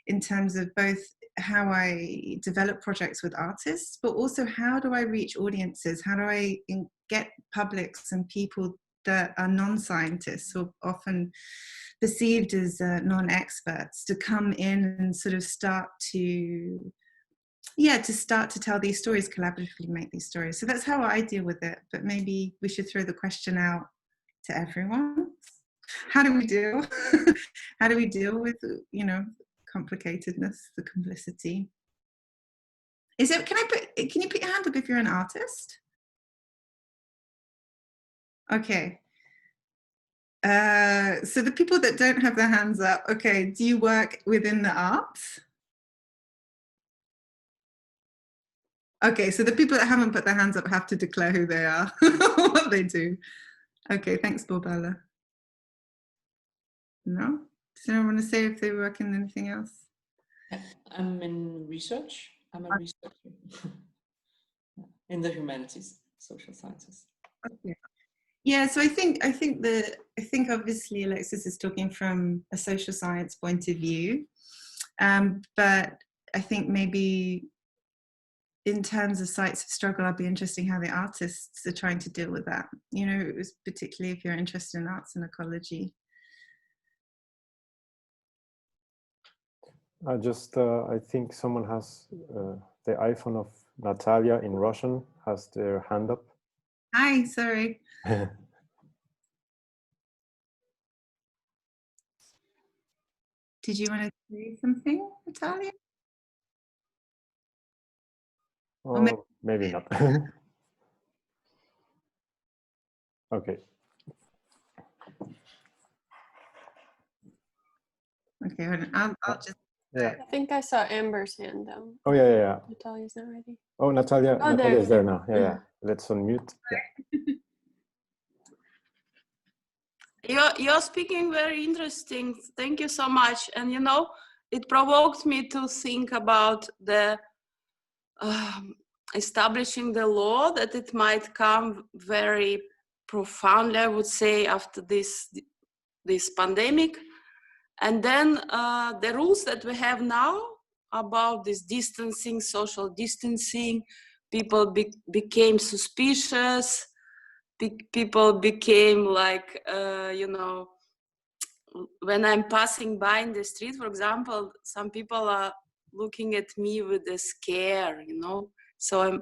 in terms of both how I develop projects with artists, but also how do I reach audiences? How do I get publics and people that are non-scientists or often perceived as non-experts to come in and sort of start to tell these stories, collaboratively make these stories. So that's how I deal with it. But maybe we should throw the question out to everyone. How do we deal? How do we deal with, you know, complicatedness, the complicity? Can you put your hand up if you're an artist? Okay. So the people that don't have their hands up, okay, do you work within the arts? Okay, so the people that haven't put their hands up have to declare who they are, what they do. Okay, thanks, Borbella. No? Does anyone want to say if they work in anything else? I'm in research. I'm a researcher in the humanities, social sciences. Okay. Yeah, so I think obviously Alexis is talking from a social science point of view, but I think maybe in terms of sites of struggle, I'd be interested how the artists are trying to deal with that. You know, it was particularly if you're interested in arts and ecology. I think someone has the iPhone of Natalia in Russian has their hand up. Hi, sorry. Did you want to say something, Natalia? Oh, maybe not. Okay. Okay, hold on. I'll just. Yeah. I think I saw Amber's hand down. Oh yeah. Natalia's not ready. Oh, Natalia is there now. Yeah. Let's unmute. Yeah. You're speaking very interesting. Thank you so much. And you know, it provoked me to think about the establishing the law, that it might come very profoundly, I would say, after this pandemic. And then the rules that we have now about this distancing, social distancing, people became suspicious. People became like, you know, when I'm passing by in the street, for example, some people are looking at me with a scare, you know. So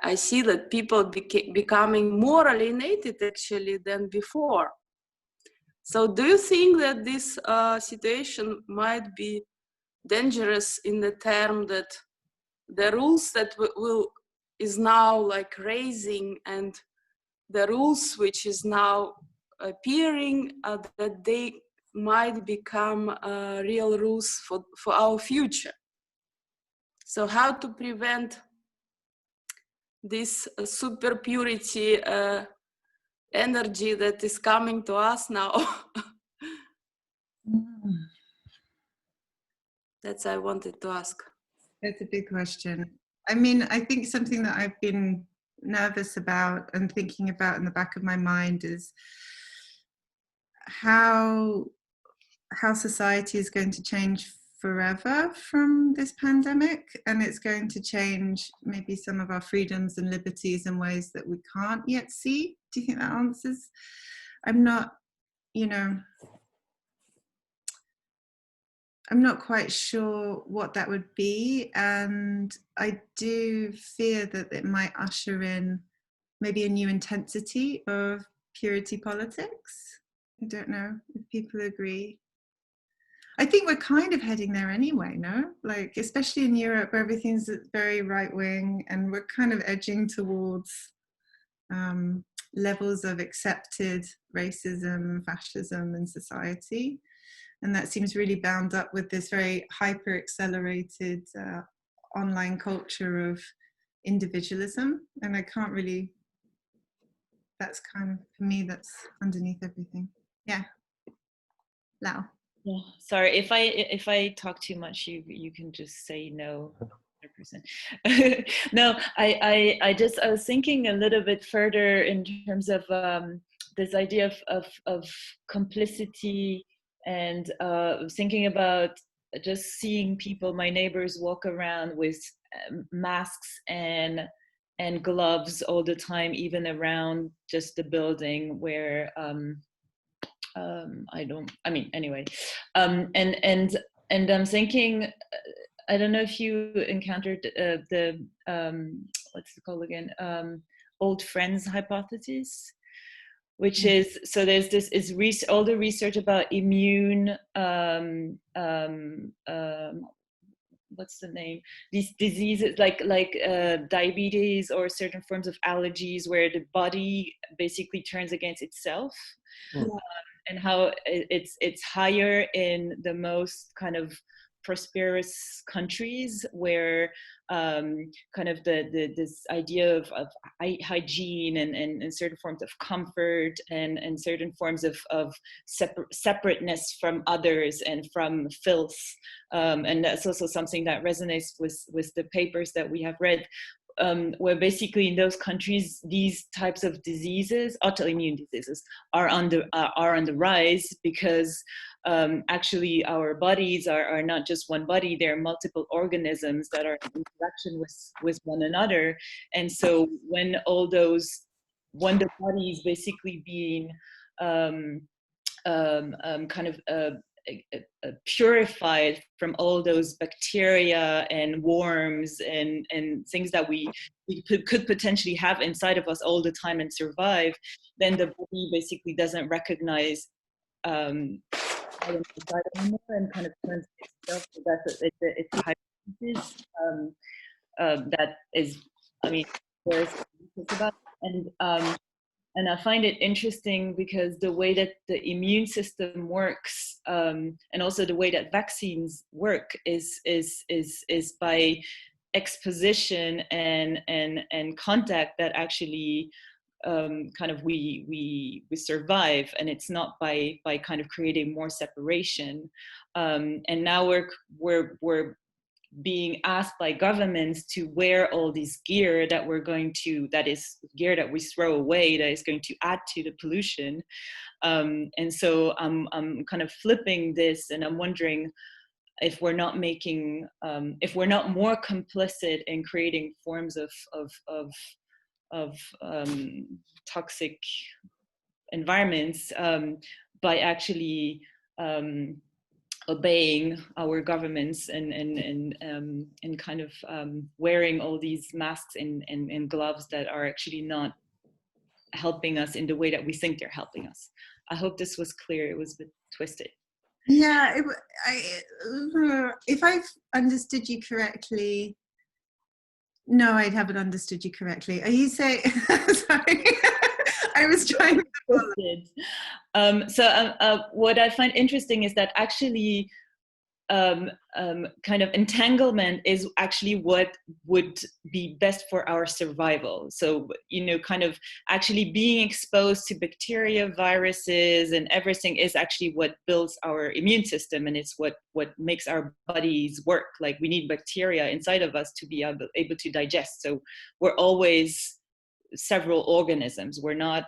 I see that people becoming more alienated actually than before. So do you think that this situation might be dangerous in the term that the rules that is now like raising and the rules which is now appearing, that they might become real rules for our future. So how to prevent this super purity energy that is coming to us now? That's I wanted to ask. That's a big question. I mean, I think something that I've been nervous about and thinking about in the back of my mind is how society is going to change forever from this pandemic, and it's going to change maybe some of our freedoms and liberties in ways that we can't yet see. Do you think that answers? I'm not, you know, I'm not quite sure what that would be, and I do fear that it might usher in maybe a new intensity of purity politics. I don't know if people agree. I think we're kind of heading there anyway, no? Like, especially in Europe, where everything's very right-wing, and we're kind of edging towards levels of accepted racism, fascism in society. And that seems really bound up with this very hyper-accelerated online culture of individualism. And I can't really, that's kind of, for me, that's underneath everything. Yeah. Lau. Yeah, sorry, if I talk too much, you can just say no. 100%. No, I was thinking a little bit further in terms of this idea of complicity, and thinking about just seeing people, my neighbors, walk around with masks and gloves all the time, even around just the building where anyway, and I'm thinking, I don't know if you encountered the what's it called again, old friends hypothesis, which is, so there's this is all the research about immune what's the name, these diseases like diabetes or certain forms of allergies where the body basically turns against itself. And how it's higher in the most kind of prosperous countries, where kind of this idea of hygiene and certain forms of comfort and certain forms of separateness from others and from filth, and that's also something that resonates with the papers that we have read. Where basically in those countries, these types of diseases, autoimmune diseases, are on the rise, because actually our bodies are not just one body, they're multiple organisms that are in interaction with one another. And so when the body is basically being kind of purified from all those bacteria and worms and things that we could potentially have inside of us all the time and survive, then the body basically doesn't recognize inside anymore and kind of turns itself. So that's it's a hypothesis that is, I mean, there's about, and I find it interesting because the way that the immune system works, and also the way that vaccines work, is by exposition and contact that actually kind of we survive, and it's not by kind of creating more separation. And now we're being asked by governments to wear all this gear that is gear that we throw away, that is going to add to the pollution. And so I'm kind of flipping this, and I'm wondering if we're not making, if we're not more complicit in creating forms of toxic environments by actually obeying our governments and kind of wearing all these masks and gloves that are actually not helping us in the way that we think they're helping us. I hope this was clear. It was a bit twisted. Yeah, if I've understood you correctly, no, I haven't understood you correctly. Are you saying, sorry, I was trying to follow. What I find interesting is that actually kind of entanglement is actually what would be best for our survival. So, kind of actually being exposed to bacteria, viruses, and everything is actually what builds our immune system, and it's what makes our bodies work. Like, we need bacteria inside of us to be able to digest. So we're always several organisms. We're not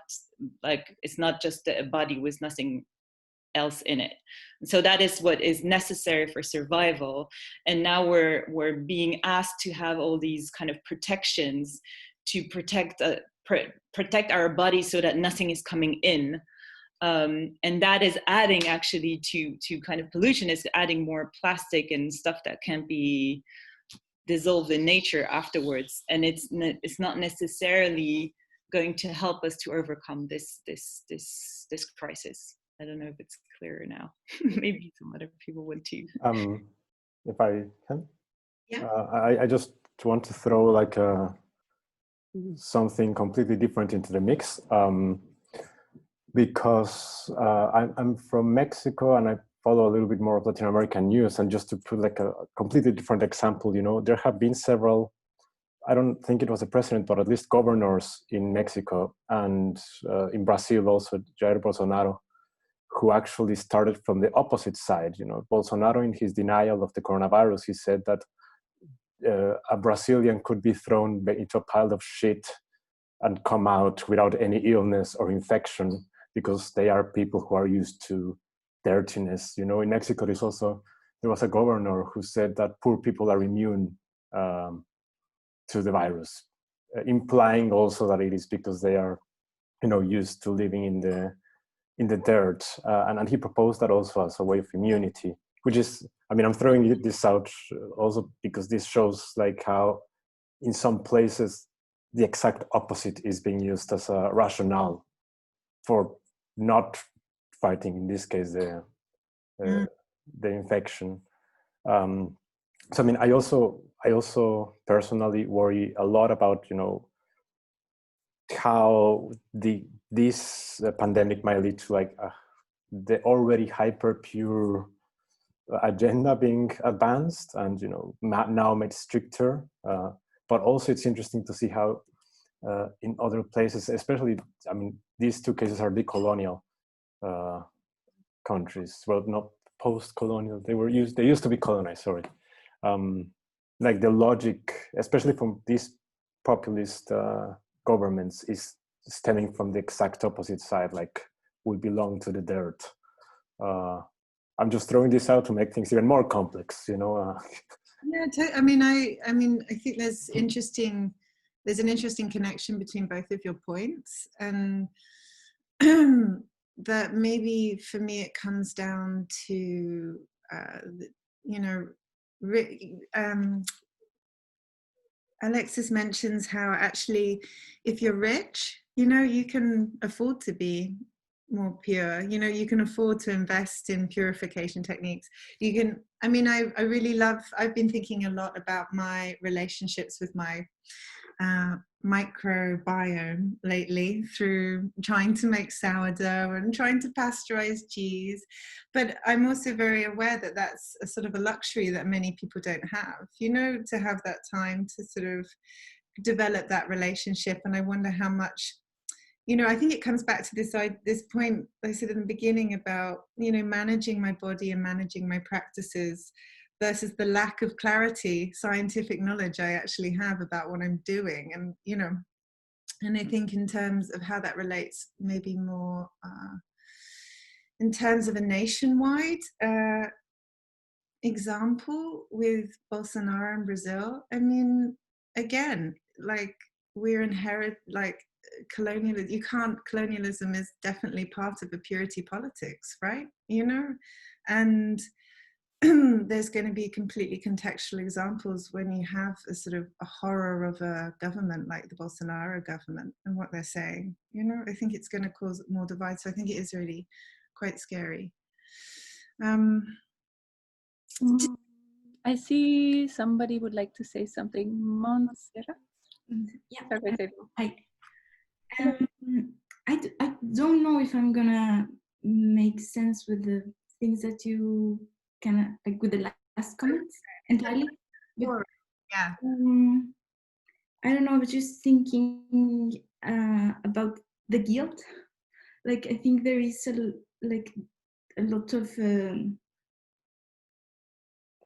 like, it's not just a body with nothing else in it. So that is what is necessary for survival. And now we're being asked to have all these kind of protections to protect our body so that nothing is coming in. And that is adding actually to kind of pollution, is adding more plastic and stuff that can't be dissolved in nature afterwards. And it's not necessarily going to help us to overcome this crisis. I don't know if it's clearer now. Maybe some other people would too. If I can, Yeah. I just want to throw like something completely different into the mix, because I'm from Mexico and I follow a little bit more of Latin American news. And just to put like a completely different example, there have been several, I don't think it was a president, but at least governors in Mexico and in Brazil also, Jair Bolsonaro, who actually started from the opposite side. Bolsonaro, in his denial of the coronavirus, he said that a Brazilian could be thrown into a pile of shit and come out without any illness or infection because they are people who are used to dirtiness. In Mexico, there was a governor who said that poor people are immune to the virus, implying also that it is because they are, used to living in the dirt, and he proposed that also as a way of immunity, which is, I'm throwing this out also because this shows like how in some places the exact opposite is being used as a rationale for not fighting, in this case, the infection. So I also personally worry a lot about how this pandemic might lead to like the already hyper pure agenda being advanced and now made stricter. But also it's interesting to see how in other places, especially, these two cases are decolonial countries. Well, not post-colonial. They used to be colonized. Sorry. Like the logic, especially from these populist governments, is stemming from the exact opposite side. Like, we belong to the dirt. I'm just throwing this out to make things even more complex. Yeah, I think there's an interesting connection between both of your points, and that maybe for me it comes down to Alexis mentions how actually if you're rich, you can afford to be more pure, you can afford to invest in purification techniques. You can, I really love, I've been thinking a lot about my relationships with my microbiome lately through trying to make sourdough and trying to pasteurize cheese. But I'm also very aware that that's a sort of a luxury that many people don't have, to have that time to sort of develop that relationship. And I wonder how much, I think it comes back to this point I said in the beginning about, managing my body and managing my practices versus the lack of clarity, scientific knowledge I actually have about what I'm doing. And, and I think in terms of how that relates, maybe more in terms of a nationwide example with Bolsonaro in Brazil. Again, like we're colonialism is definitely part of a purity politics, right? And there's going to be completely contextual examples when you have a sort of a horror of a government like the Bolsonaro government and what they're saying. I think it's going to cause more divide. So I think it is really quite scary. I see somebody would like to say something. Montserrat? Yeah. Hi. I don't know if I'm gonna make sense with the things that you kind of like with the last comments entirely. But, yeah. I don't know. I was just thinking about the guilt. Like I think there is a lot of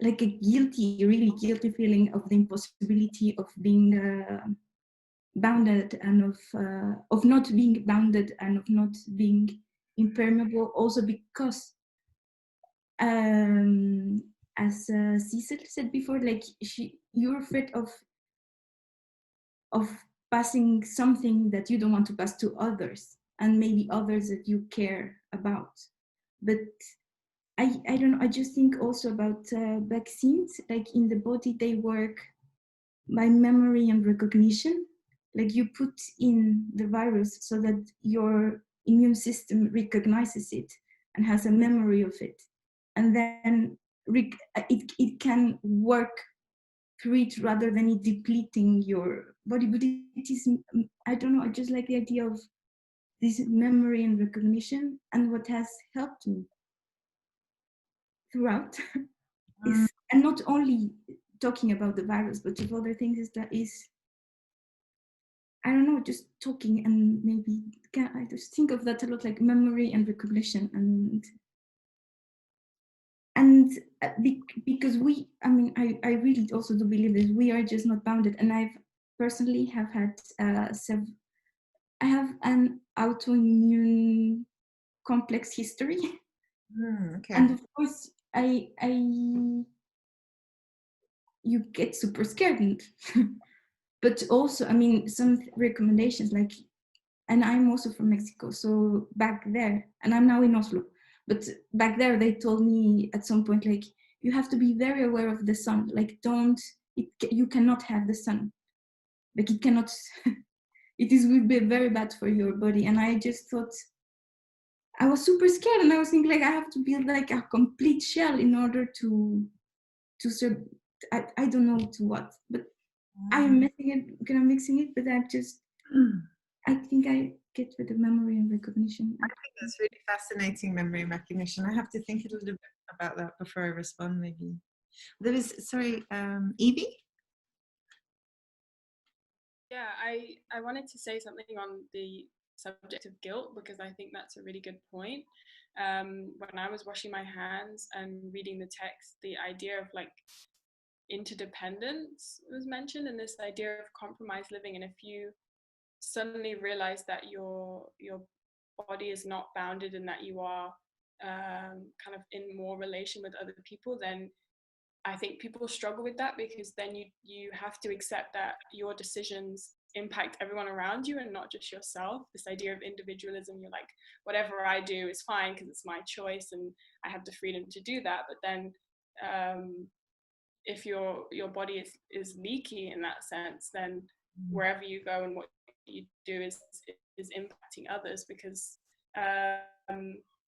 like a really guilty feeling of the impossibility of being bounded and of not being bounded and of not being impermeable. Also because, as Sissel said before, like you're afraid of passing something that you don't want to pass to others, and maybe others that you care about. But I don't know. I just think also about vaccines. Like in the body, they work by memory and recognition. Like you put in the virus so that your immune system recognizes it and has a memory of it, and then it can work through it rather than it depleting your body. But it is, I don't know, I just like the idea of this memory and recognition. And what has helped me throughout is, and not only talking about the virus, but of other things, I don't know, just talking, and maybe I just think of that a lot, like memory and recognition, and because I really also do believe that we are just not bounded. And I've personally have had I have an autoimmune complex history. Okay. And of course you get super scared. But also, some recommendations, like, and I'm also from Mexico, so back there, and I'm now in Oslo, but back there they told me at some point, like, you have to be very aware of the sun. Like, you cannot have the sun. Like, it cannot, would be very bad for your body. And I just thought, I was super scared, and I was thinking, like, I have to build like a complete shell in order to serve. I don't know to what, but I am mixing it, but I think I get with the memory and recognition. I think that's really fascinating, memory and recognition. I have to think a little bit about that before I respond, maybe. There was, sorry, Evie? Yeah, I wanted to say something on the subject of guilt, because I think that's a really good point. When I was washing my hands and reading the text, the idea of like interdependence was mentioned, and this idea of compromised living. And if you suddenly realize that your body is not bounded and that you are kind of in more relation with other people, then I think people struggle with that, because then you have to accept that your decisions impact everyone around you and not just yourself. This idea of individualism, you're like, whatever I do is fine because it's my choice and I have the freedom to do that. But then if your body is leaky in that sense, then wherever you go and what you do is impacting others. Because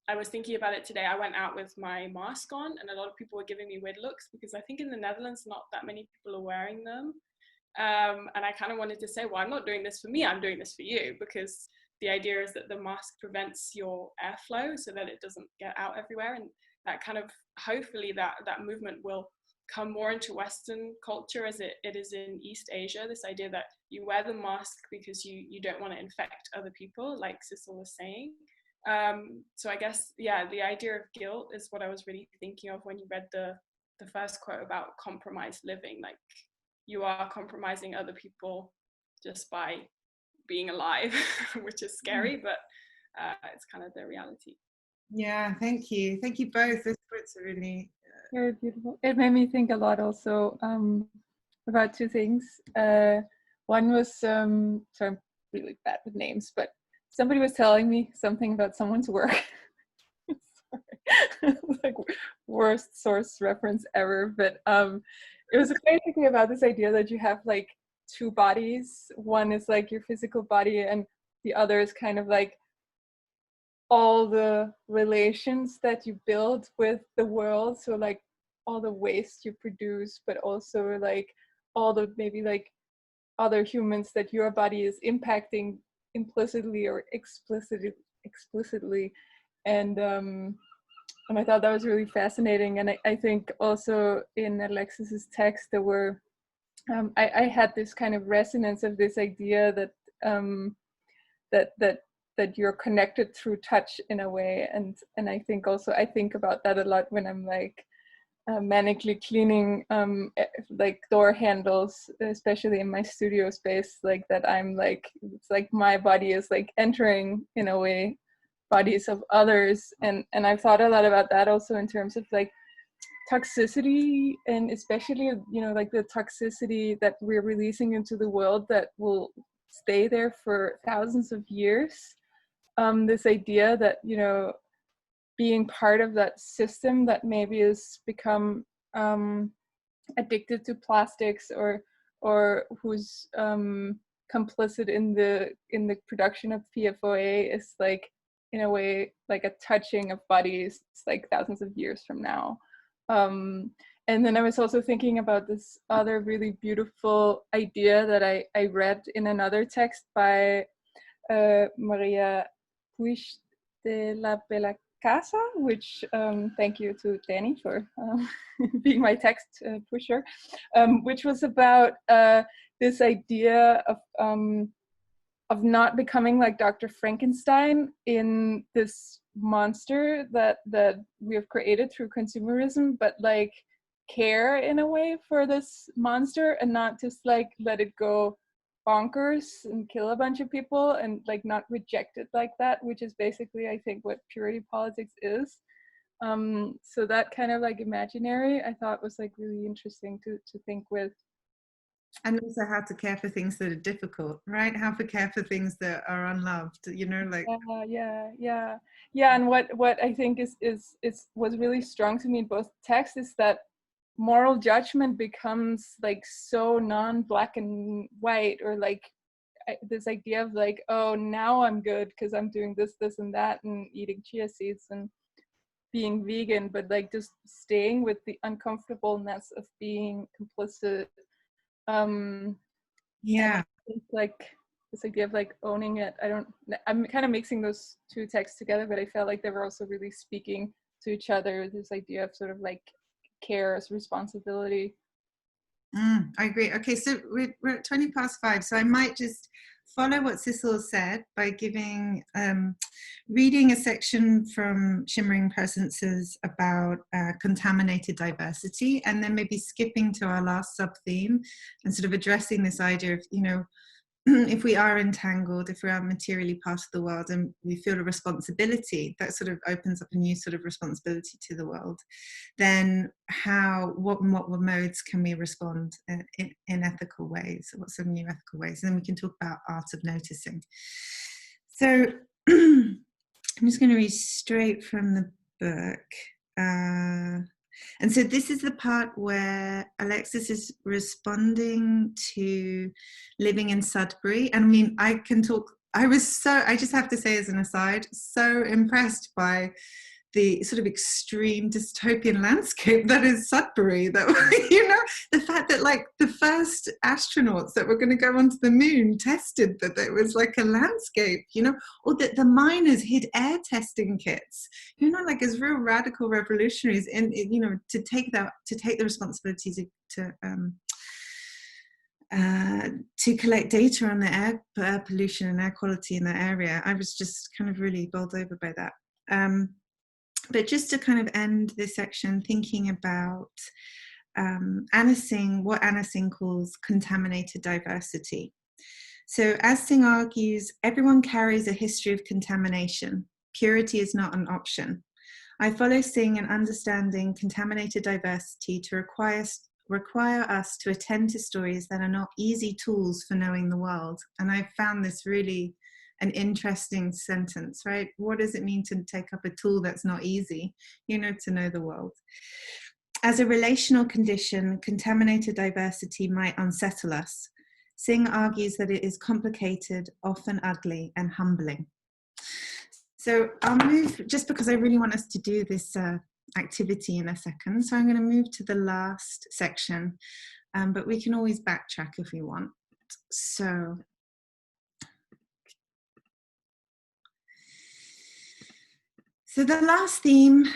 I was thinking about it today. I went out with my mask on, and a lot of people were giving me weird looks, because I think in the Netherlands not that many people are wearing them. And I kind of wanted to say, well, I'm not doing this for me, I'm doing this for you, because the idea is that the mask prevents your airflow so that it doesn't get out everywhere. And that kind of, hopefully that movement will come more into Western culture as it is in East Asia, this idea that you wear the mask because you don't want to infect other people, like Sissel was saying. So I guess, yeah, the idea of guilt is what I was really thinking of when you read the first quote about compromised living. Like, you are compromising other people just by being alive, which is scary, but it's kind of the reality. Yeah, thank you both. This was really very beautiful. It made me think a lot also about two things. One was, so I'm really bad with names, but somebody was telling me something about someone's work. Like, worst source reference ever, but it was basically about this idea that you have like two bodies. One is like your physical body, and the other is kind of like all the relations that you build with the world. So like all the waste you produce, but also like all the maybe like other humans that your body is impacting implicitly or explicitly. And I thought that was really fascinating. And I think also in Alexis's text there were, I had this kind of resonance of this idea that that you're connected through touch in a way. And I think also, I think about that a lot when I'm like manically cleaning like door handles, especially in my studio space, like that I'm like, it's like my body is like entering in a way bodies of others. And I've thought a lot about that also in terms of like toxicity, and especially, you know, like the toxicity that we're releasing into the world that will stay there for thousands of years. This idea that, you know, being part of that system that maybe has become addicted to plastics, or who's complicit in the production of PFOA is like, in a way, like a touching of bodies like thousands of years from now. And then I was also thinking about this other really beautiful idea that I read in another text by Maria Puig de la Bella Casa, which thank you to Dani for being my text pusher, which was about this idea of not becoming like Dr. Frankenstein in this monster that we have created through consumerism, but like care in a way for this monster and not just like let it go bonkers and kill a bunch of people, and like not reject it like that, which is basically, I think, what purity politics is. So that kind of like imaginary, I thought was like really interesting to think with. And also how to care for things that are difficult, right? How to care for things that are unloved, you know, like. Yeah. And what I think is was really strong to me in both texts is that moral judgment becomes like so non-black and white, or like this idea of like, oh, now I'm good because I'm doing this and that and eating chia seeds and being vegan, but like just staying with the uncomfortableness of being complicit. Yeah, it's like this idea of like owning it. I'm kind of mixing those two texts together, but I felt like they were also really speaking to each other, this idea of sort of like care as responsibility. I agree. Okay, so we're at 5:20, so I might just follow what Sissel said by reading a section from Shimmering Presences about contaminated diversity, and then maybe skipping to our last sub-theme and sort of addressing this idea of, you know, if we are entangled, if we are materially part of the world and we feel a responsibility, that sort of opens up a new sort of responsibility to the world, then what modes can we respond in ethical ways? What sort of new ethical ways? And then we can talk about art of noticing. So I'm just going to read straight from the book. And so this is the part where Alexis is responding to living in Sudbury. And I mean, I just have to say as an aside, so impressed by the sort of extreme dystopian landscape that is Sudbury, that, you know, the fact that like the first astronauts that were going to go onto the moon tested that it was like a landscape, you know, or that the miners hid air testing kits, you know, like as real radical revolutionaries in, you know, to take the responsibility to collect data on the air pollution and air quality in that area. I was just kind of really bowled over by that. But just to kind of end this section, thinking about what Anna Singh calls contaminated diversity. So as Singh argues, everyone carries a history of contamination. Purity is not an option. I follow Singh in understanding contaminated diversity to require us to attend to stories that are not easy tools for knowing the world. And I found this really an interesting sentence, right? What does it mean to take up a tool that's not easy, you know, to know the world? As a relational condition, contaminated diversity might unsettle us. Singh argues that it is complicated, often ugly, and humbling. So I'll move, just because I really want us to do this activity in a second. So I'm going to move to the last section, but we can always backtrack if we want. So So the last theme,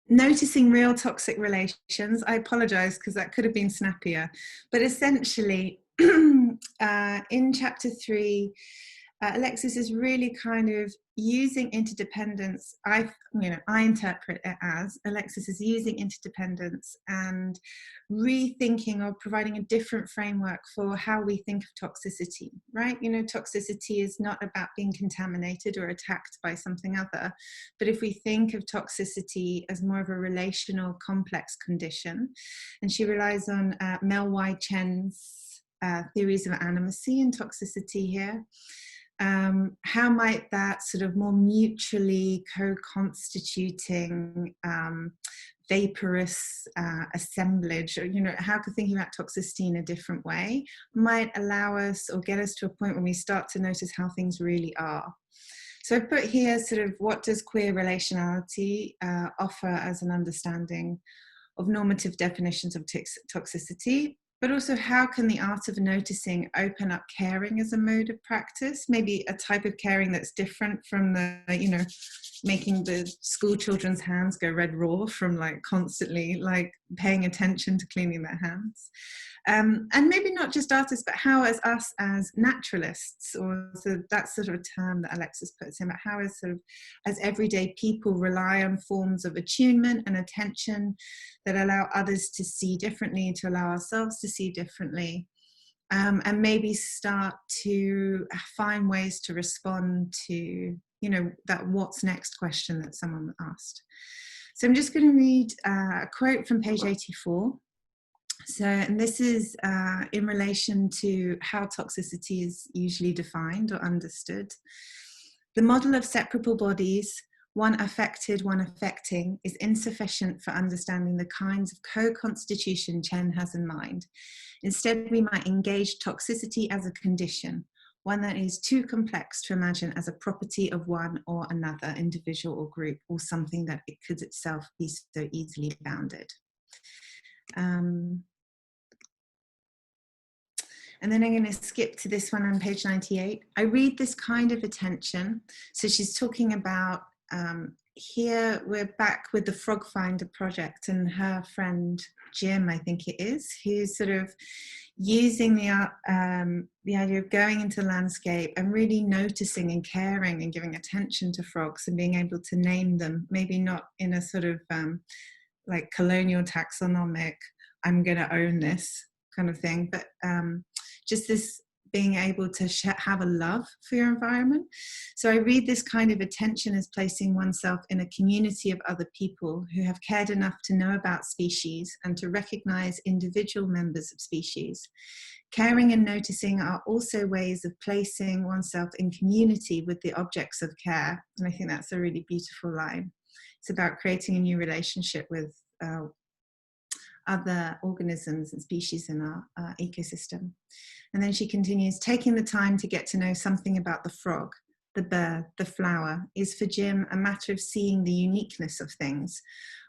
noticing real toxic relations. I apologize because that could have been snappier, but essentially in chapter 3, Alexis is really kind of using interdependence. I interpret it as Alexis is using interdependence and rethinking or providing a different framework for how we think of toxicity, right? You know, toxicity is not about being contaminated or attacked by something other, but if we think of toxicity as more of a relational complex condition, and she relies on Mel Y. Chen's theories of animacy and toxicity here. How might that sort of more mutually co-constituting vaporous assemblage, or, you know, how could thinking about toxicity in a different way might allow us or get us to a point when we start to notice how things really are. So I put here sort of what does queer relationality offer as an understanding of normative definitions of toxicity, but also how can the art of noticing open up caring as a mode of practice, maybe a type of caring that's different from the, you know, making the school children's hands go red raw from like constantly like paying attention to cleaning their hands. And maybe not just artists, but how as us as naturalists, or so that's sort of a term that Alexis puts in, but how as sort of as everyday people rely on forms of attunement and attention that allow others to see differently, to allow ourselves to see differently, and maybe start to find ways to respond to, you know, that what's next question that someone asked. So I'm just going to read a quote from page 84. So, and this is in relation to how toxicity is usually defined or understood. The model of separable bodies, one affected, one affecting, is insufficient for understanding the kinds of co-constitution Chen has in mind. Instead, we might engage toxicity as a condition, one that is too complex to imagine as a property of one or another individual or group, or something that it could itself be so easily bounded. And then I'm going to skip to this one on page 98. I read this kind of attention. So she's talking about, here we're back with the Frog Finder project and her friend Jim, I think it is, who's sort of using the idea of going into the landscape and really noticing and caring and giving attention to frogs and being able to name them, maybe not in a sort of like colonial taxonomic, I'm going to own this kind of thing, but just this being able to have a love for your environment. So I read this kind of attention as placing oneself in a community of other people who have cared enough to know about species and to recognize individual members of species. Caring and noticing are also ways of placing oneself in community with the objects of care. And I think that's a really beautiful line. It's about creating a new relationship with other organisms and species in our ecosystem. And then she continues, taking the time to get to know something about the frog, the bird, the flower, is for Jim a matter of seeing the uniqueness of things,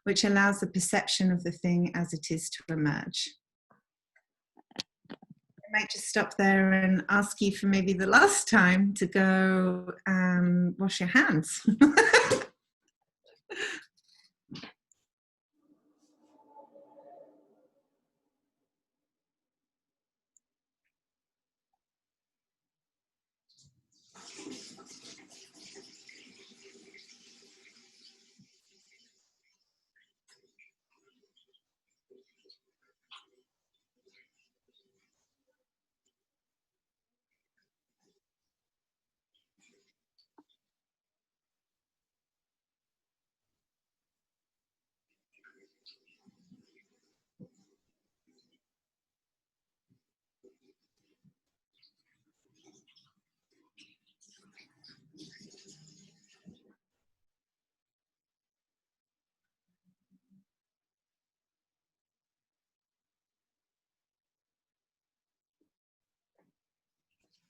which allows the perception of the thing as it is to emerge. I might just stop there and ask you for maybe the last time to go wash your hands.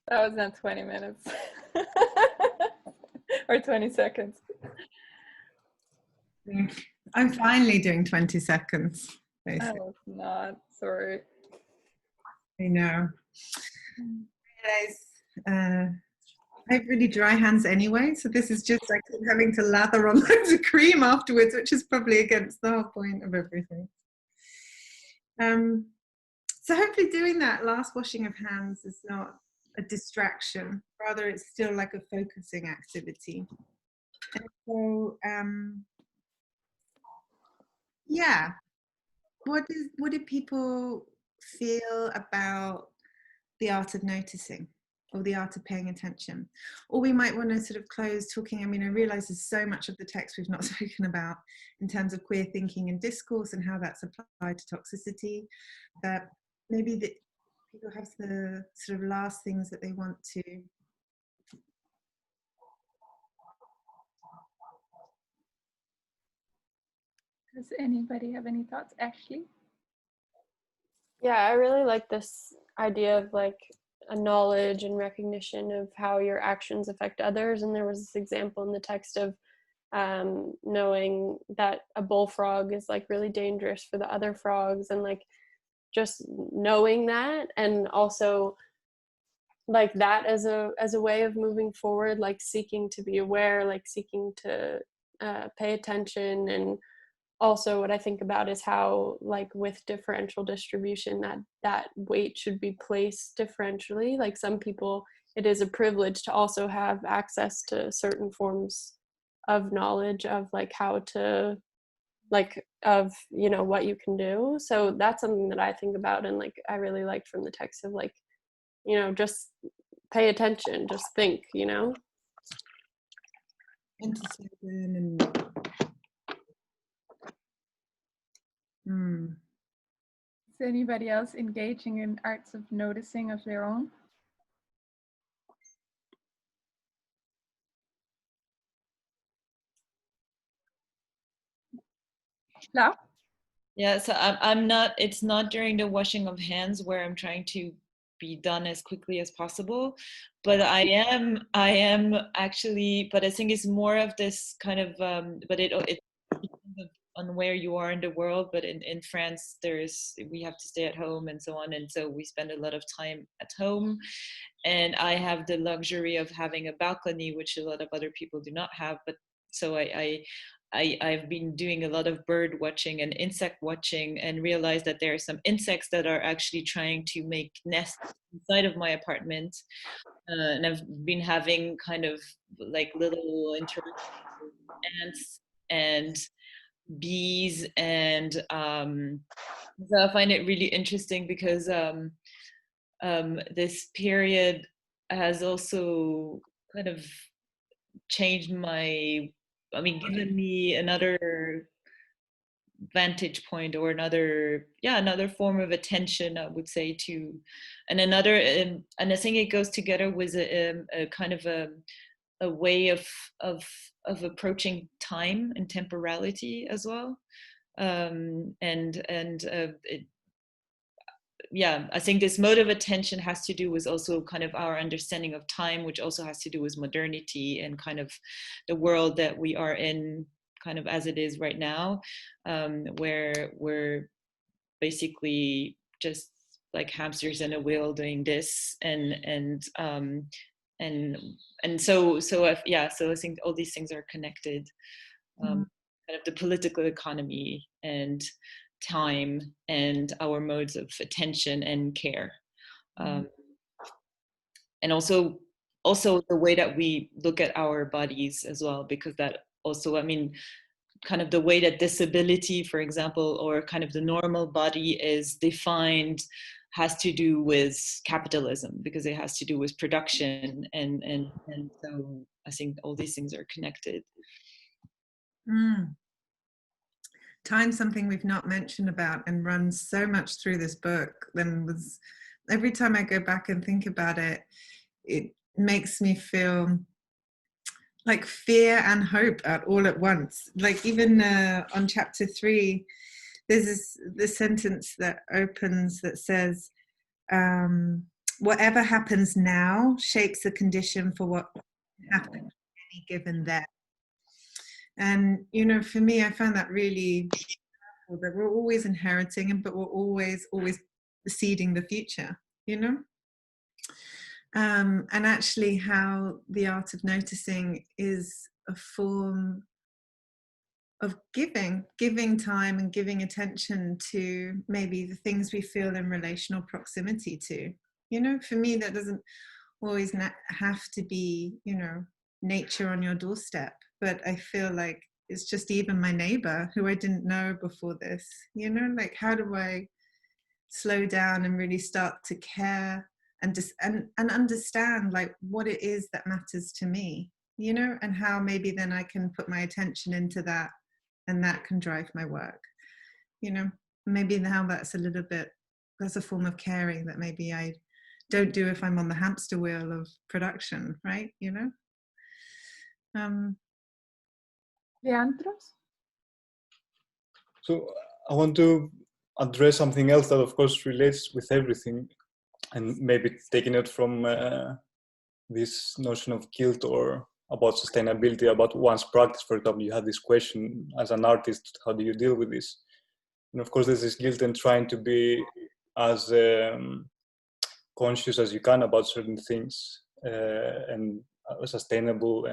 That was not 20 minutes or 20 seconds. I'm finally doing 20 seconds. Basically. I was not, sorry. I know. I have really dry hands anyway, so this is just like having to lather on loads of cream afterwards, which is probably against the whole point of everything. So hopefully doing that last washing of hands is not a distraction, rather it's still like a focusing activity. And so, yeah, what do people feel about the art of noticing, or the art of paying attention? Or we might want to sort of close talking, I mean, I realise there's so much of the text we've not spoken about in terms of queer thinking and discourse and how that's applied to toxicity, that maybe that people have the sort of last things that they want to. Does anybody have any thoughts? Ashley? Yeah, I really like this idea of like a knowledge and recognition of how your actions affect others. And there was this example in the text of knowing that a bullfrog is like really dangerous for the other frogs, and like just knowing that, and also like that as a way of moving forward, like seeking to be aware, like seeking to pay attention. And also what I think about is how like with differential distribution that weight should be placed differentially. Like some people, it is a privilege to also have access to certain forms of knowledge of like how to like of, you know, what you can do. So that's something that I think about, and like I really liked from the text of like, you know, just pay attention, just think, you know. Is anybody else engaging in arts of noticing of their own? No? Yeah, so I'm not, it's not during the washing of hands where I'm trying to be done as quickly as possible, but I am actually, but I think it's more of this kind of, but it depends on where you are in the world. But in France, we have to stay at home and so on, and so we spend a lot of time at home. And I have the luxury of having a balcony, which a lot of other people do not have. But so I've been doing a lot of bird watching and insect watching, and realized that there are some insects that are actually trying to make nests inside of my apartment. And I've been having kind of like little interactions with ants and bees. And so I find it really interesting because this period has also kind of changed given me another vantage point, or another form of attention, I would say, to, and another, and I think it goes together with a kind of a way of approaching time and temporality as well. I think this mode of attention has to do with also kind of our understanding of time, which also has to do with modernity and kind of the world that we are in, kind of as it is right now, where we're basically just like hamsters in a wheel doing this, so I think all these things are connected, kind of the political economy and time and our modes of attention and care, and also the way that we look at our bodies as well, because that also, I mean, kind of the way that disability, for example, or kind of the normal body is defined has to do with capitalism, because it has to do with production, and so I think all these things are connected. Time's something we've not mentioned about, and runs so much through this book. Then every time I go back and think about it, it makes me feel like fear and hope all at once. Like even on chapter 3, there's this sentence that opens that says, whatever happens now shapes the condition for what happens any given then. And, you know, for me, I found that really powerful, that we're always inheriting, but we're always seeding the future, you know? and actually how the art of noticing is a form of giving time and giving attention to maybe the things we feel in relational proximity to. You know, for me, that doesn't always have to be, you know, nature on your doorstep, but I feel like it's just even my neighbor who I didn't know before this, you know, like how do I slow down and really start to care and just and understand like what it is that matters to me, you know, and how maybe then I can put my attention into that and that can drive my work, you know. Maybe now that's a form of caring that maybe I don't do if I'm on the hamster wheel of production, right, you know. Leandros? So I want to address something else that of course relates with everything, and maybe taking it from this notion of guilt or about sustainability, about one's practice. For example, you had this question as an artist, how do you deal with this? And of course there's this guilt in trying to be as conscious as you can about certain things and sustainable,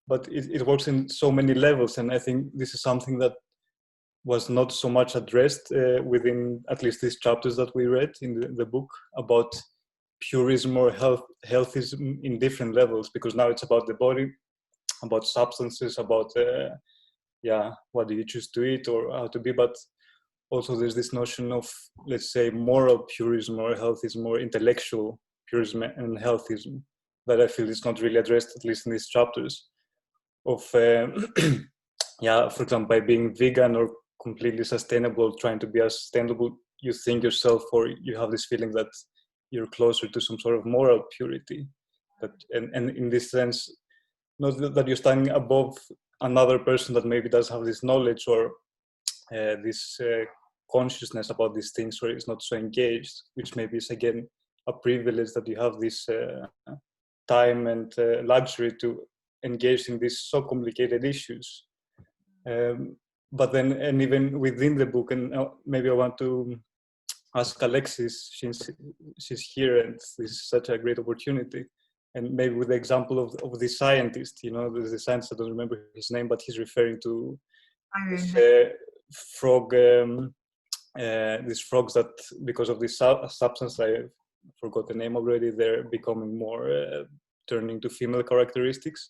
but it works in so many levels, and I think this is something that was not so much addressed within at least these chapters that we read in the book about purism or healthism in different levels, because now it's about the body, about substances, about what do you choose to eat or how to be, but also there's this notion of, let's say, moral purism or healthism or intellectual purism and healthism that I feel is not really addressed, at least in these chapters, of for example, by being vegan or completely sustainable, trying to be as sustainable, you think yourself, or you have this feeling that you're closer to some sort of moral purity. And in this sense, not that you're standing above another person that maybe does have this knowledge or this consciousness about these things, or is not so engaged, which maybe is again a privilege that you have this time and luxury to engage in these so complicated issues. But then, and even within the book, and maybe I want to ask Alexis, since she's here and this is such a great opportunity, and maybe with the example of the scientist, you know, there's a scientist, I don't remember his name, but he's referring to this frog, these frogs that because of this substance, I forgot the name already, they're becoming more, turning to female characteristics.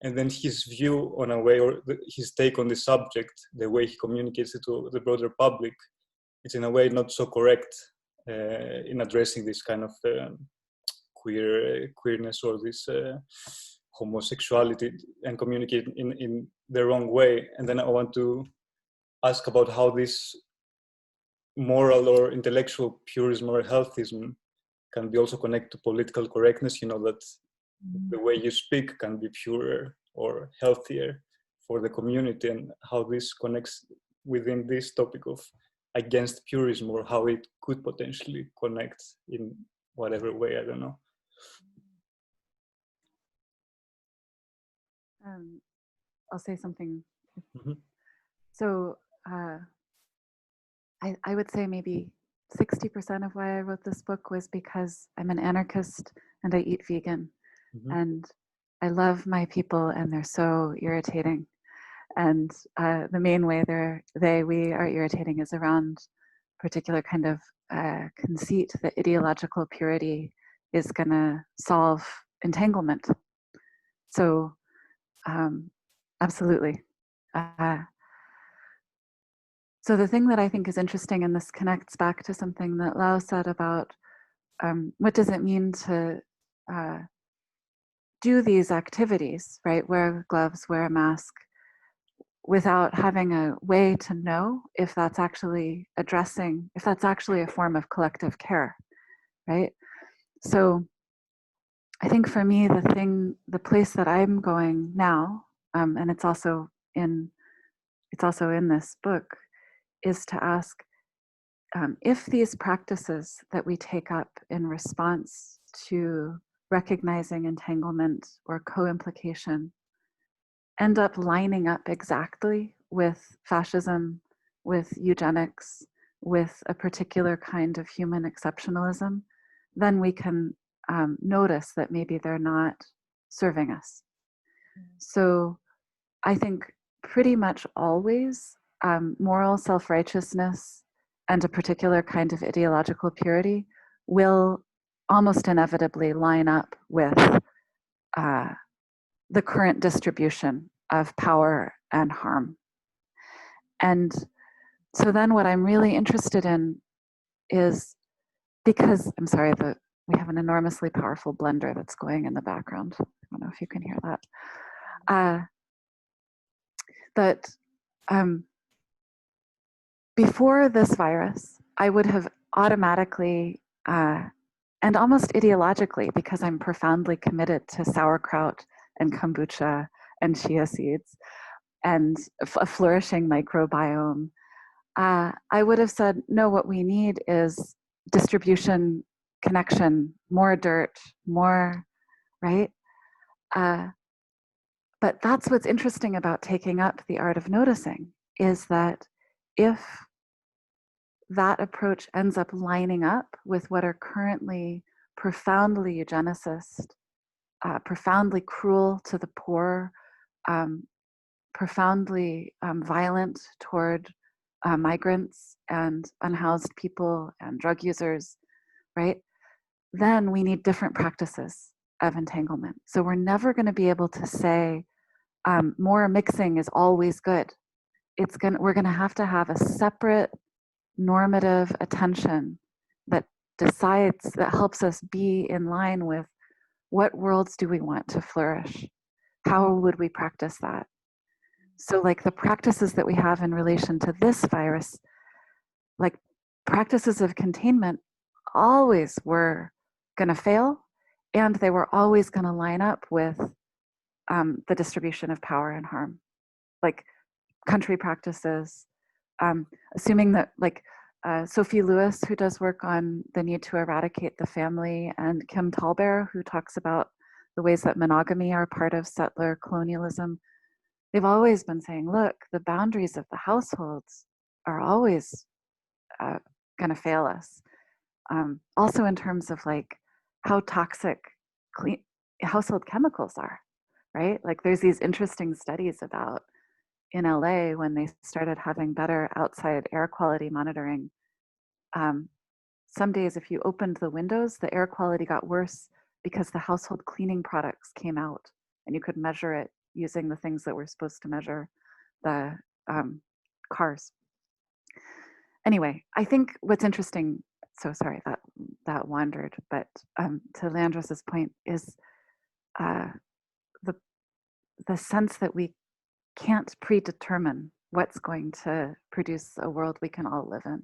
And then his view on a way, or his take on the subject, the way he communicates it to the broader public, it's in a way not so correct in addressing this kind of queerness or this homosexuality, and communicate in the wrong way. And then I want to ask about how this moral or intellectual purism or healthism can be also connected to political correctness, you know, that the way you speak can be purer or healthier for the community, and how this connects within this topic of against purism, or how it could potentially connect in whatever way, I don't know. I'll say something. Mm-hmm. So I would say maybe 60% of why I wrote this book was because I'm an anarchist and I eat vegan. Mm-hmm. And I love my people and they're so irritating. And the main way we are irritating is around particular kind of conceit that ideological purity is going to solve entanglement. So absolutely. So the thing that I think is interesting, and this connects back to something that Lau said about what does it mean to do these activities, right? Wear gloves, wear a mask, without having a way to know if that's actually if that's actually a form of collective care, right? So I think for me, the place that I'm going now, and it's also in this book, is to ask if these practices that we take up in response to recognizing entanglement or co-implication end up lining up exactly with fascism, with eugenics, with a particular kind of human exceptionalism, then we can notice that maybe they're not serving us. So I think pretty much always moral self-righteousness and a particular kind of ideological purity will almost inevitably line up with the current distribution of power and harm. And so then what I'm really interested in is, because, I'm sorry, we have an enormously powerful blender that's going in the background. I don't know if you can hear that. Before this virus, I would have automatically and almost ideologically, because I'm profoundly committed to sauerkraut and kombucha and chia seeds and a flourishing microbiome, I would have said, no, what we need is distribution, connection, more dirt, more, right? But that's what's interesting about taking up the art of noticing, is that if that approach ends up lining up with what are currently profoundly eugenicist, profoundly cruel to the poor, profoundly violent toward migrants and unhoused people and drug users, right? Then we need different practices of entanglement. So we're never going to be able to say more mixing is always good. We're going to have a separate normative attention that decides, that helps us be in line with what worlds do we want to flourish? How would we practice that? So like the practices that we have in relation to this virus, like practices of containment always were going to fail, and they were always going to line up with the distribution of power and harm. Like country practices, assuming that like Sophie Lewis, who does work on the need to eradicate the family, and Kim Tallbear, who talks about the ways that monogamy are part of settler colonialism, they've always been saying, look, the boundaries of the households are always going to fail us. Also in terms of like how toxic household chemicals are, right? Like there's these interesting studies about in LA when they started having better outside air quality monitoring. Some days if you opened the windows, the air quality got worse because the household cleaning products came out and you could measure it using the things that we're supposed to measure, the cars. Anyway, I think what's interesting, so sorry that wandered, but to Leandros's point is the sense that we can't predetermine what's going to produce a world we can all live in.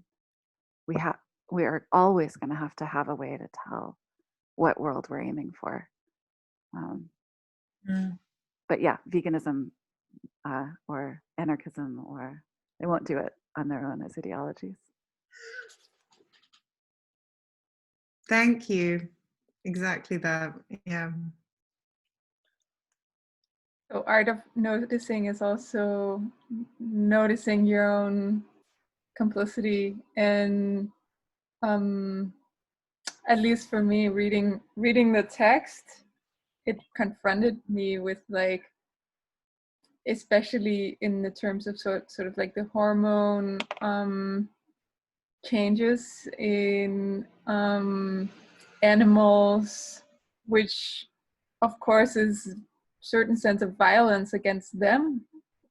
We are always going to have a way to tell what world we're aiming for. But yeah, veganism or anarchism, or they won't do it on their own as ideologies. Thank you. Exactly that. Yeah. So art of noticing is also noticing your own complicity, and at least for me, reading the text, it confronted me with like, especially in the terms of sort of like the hormone changes in animals, which of course is a certain sense of violence against them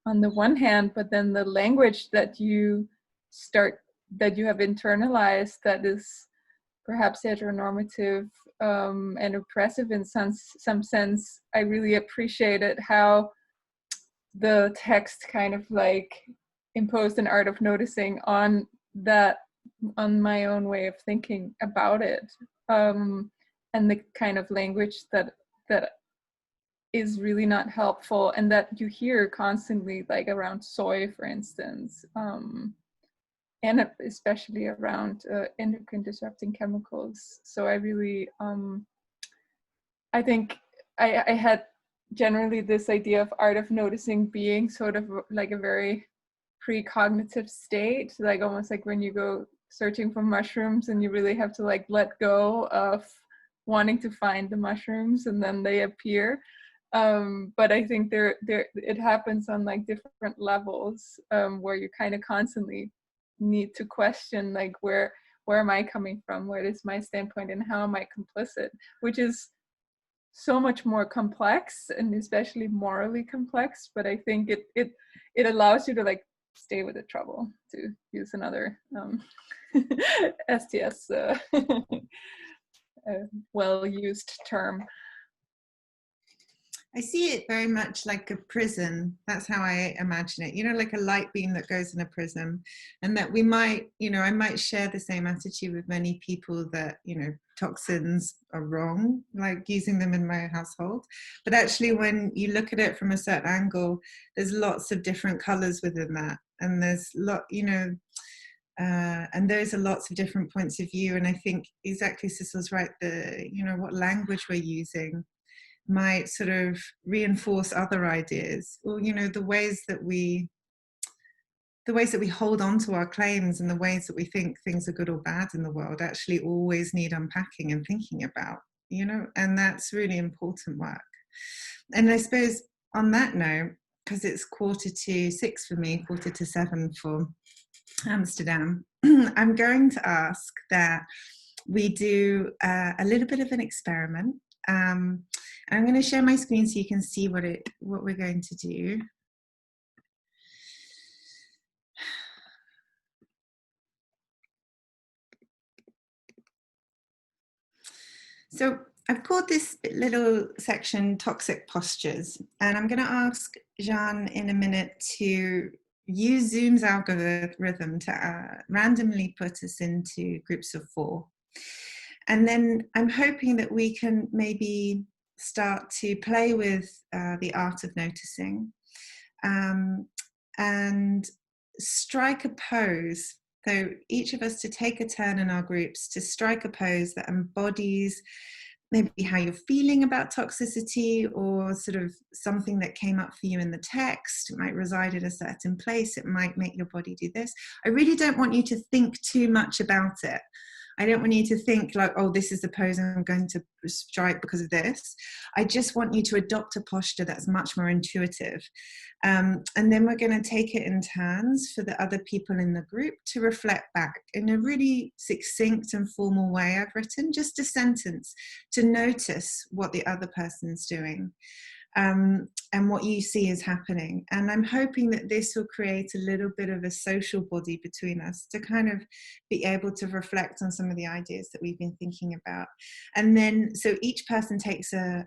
on the one hand, but then the language that you have internalized that is perhaps heteronormative and oppressive in some sense. I really appreciated how the text kind of like imposed an art of noticing on my own way of thinking about it, and the kind of language that is really not helpful, and that you hear constantly, like around soy, for instance, and especially around endocrine disrupting chemicals. So I really, I think I had generally this idea of art of noticing being sort of like a very precognitive state, like almost like when you go searching for mushrooms and you really have to like let go of wanting to find the mushrooms and then they appear. But I think it happens on like different levels, where you kind of constantly need to question like where am I coming from, where is my standpoint, and how am I complicit, which is so much more complex, and especially morally complex. But I think it allows you to like stay with the trouble, to use another STS well-used term. I see it very much like a prison. That's how I imagine it. You know, like a light beam that goes in a prism, and that we might, you know, I might share the same attitude with many people that, you know, toxins are wrong, like using them in my household. But actually, when you look at it from a certain angle, there's lots of different colors within that. And there's you know, and those are lots of different points of view. And I think exactly, Sissel's right, you know, what language we're using might sort of reinforce other ideas, or, you know, the ways that we hold on to our claims and the ways that we think things are good or bad in the world actually always need unpacking and thinking about, you know, and that's really important work. And I suppose on that note, because it's 6:45 for me, 6:45 for Amsterdam, I'm going to ask that we do a little bit of an experiment. I'm going to share my screen so you can see what we're going to do. So I've called this little section Toxic Postures, and I'm going to ask Jean in a minute to use Zoom's algorithm to randomly put us into groups of 4. And then I'm hoping that we can maybe start to play with the art of noticing, and strike a pose. So each of us to take a turn in our groups to strike a pose that embodies maybe how you're feeling about toxicity, or sort of something that came up for you in the text. It might reside at a certain place. It might make your body do this. I really don't want you to think too much about it. I don't want you to think like, oh, this is the pose I'm going to strike because of this. I just want you to adopt a posture that's much more intuitive. And then we're going to take it in turns for the other people in the group to reflect back in a really succinct and formal way. I've written just a sentence to notice what the other person's doing. And what you see is happening. And I'm hoping that this will create a little bit of a social body between us to kind of be able to reflect on some of the ideas that we've been thinking about. And then, so each person takes a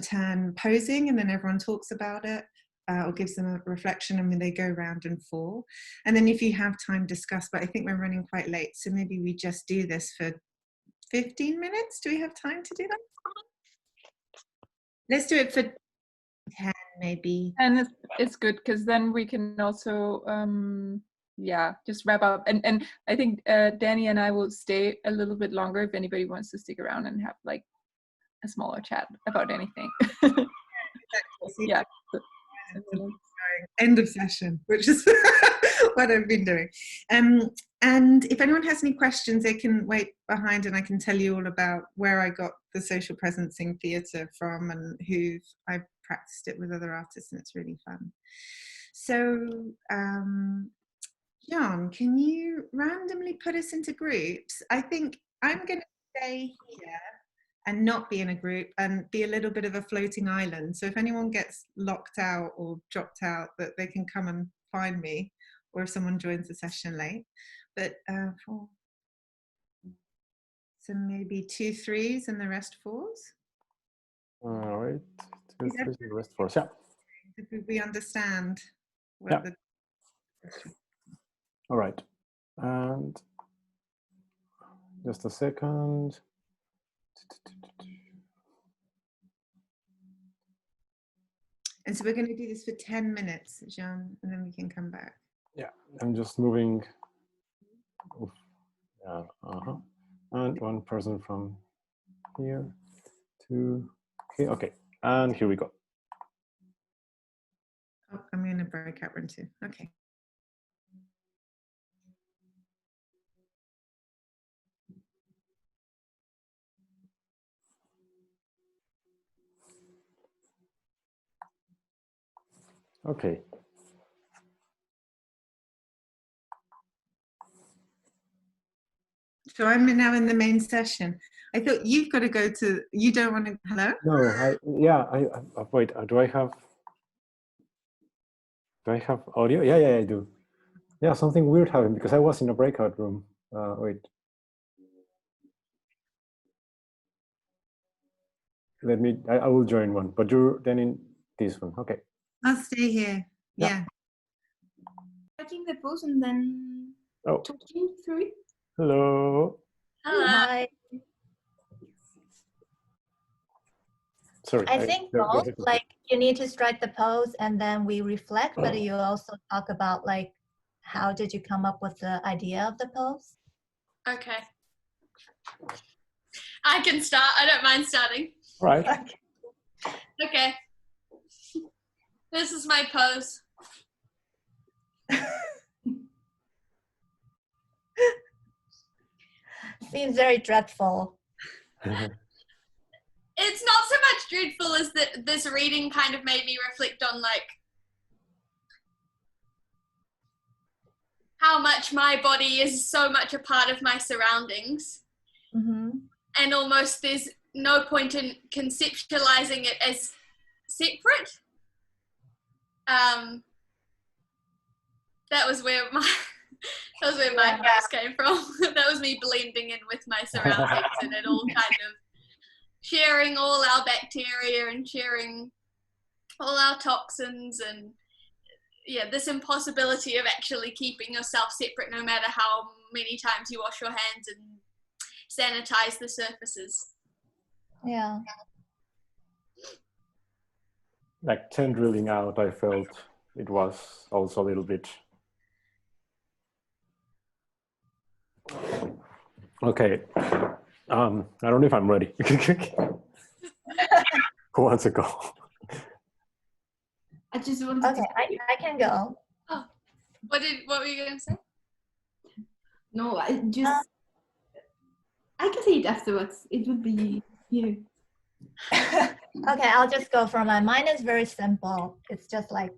turn posing, and then everyone talks about it, or gives them a reflection, and then they go round and 4. And then if you have time, discuss, but I think we're running quite late, so maybe we just do this for 15 minutes. Do we have time to do that? Let's do it for 10 maybe. And it's good, because then we can also just wrap up. And I think Dani and I will stay a little bit longer if anybody wants to stick around and have like a smaller chat about anything. Yeah. End of session, which is what I've been doing. And if anyone has any questions, they can wait behind, and I can tell you all about where I got the social presencing theatre from, and who I practiced it with other artists, and it's really fun. So Jan, can you randomly put us into groups? I think I'm going to stay here and not be in a group and be a little bit of a floating island. So if anyone gets locked out or dropped out, that they can come and find me, or if someone joins the session late. But so maybe 2 3s and the rest 4s. All right, 2 3s and the rest 4s. Yeah. Did we understand? Yeah. All right, and just a second. And so we're going to do this for 10 minutes, Jean, and then we can come back. Yeah, I'm just moving. Oof. Yeah, and one person from here to here. Okay, and here we go. Oh, I'm in a breakout room too. Okay. Okay. So I'm now in the main session. I thought you've got to go to, you don't want to, hello? No, wait, do I have audio? Yeah, I do. Yeah, something weird happened because I was in a breakout room. Wait. I will join one, but you're then in this one. Okay. I'll stay here. Yeah. Writing the post and then talking through it. Hello. Hi. Sorry. I think both, like you need to strike the pose and then we reflect, but you also talk about like, how did you come up with the idea of the pose? Okay. I can start. I don't mind starting. Right. Okay. This is my pose. Seems very dreadful. It's not so much dreadful as that this reading kind of made me reflect on like how much my body is so much a part of my surroundings. Mm-hmm. And almost there's no point in conceptualizing it as separate. That was where my pose came from. That was me blending in with my surroundings and it all kind of sharing all our bacteria and sharing all our toxins and yeah, this impossibility of actually keeping yourself separate no matter how many times you wash your hands and sanitize the surfaces. Yeah. Like 10 drilling out, I felt it was also a little bit. Okay. I don't know if I'm ready. Who wants to go? I just want to. Okay, I can go. Oh, what were you gonna say? No, I can say it afterwards. It would be you. Okay, I'll just go for mine. Mine is very simple. It's just like.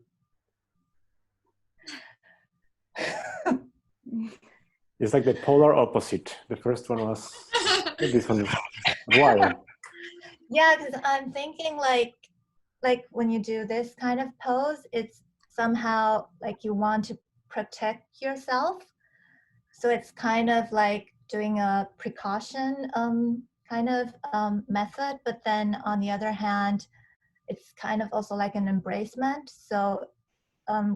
It's like the polar opposite. The first one was this one. Why? Yeah, because I'm thinking like when you do this kind of pose, it's somehow like you want to protect yourself. So it's kind of like doing a precaution kind of method, but then on the other hand, it's kind of also like an embracement. So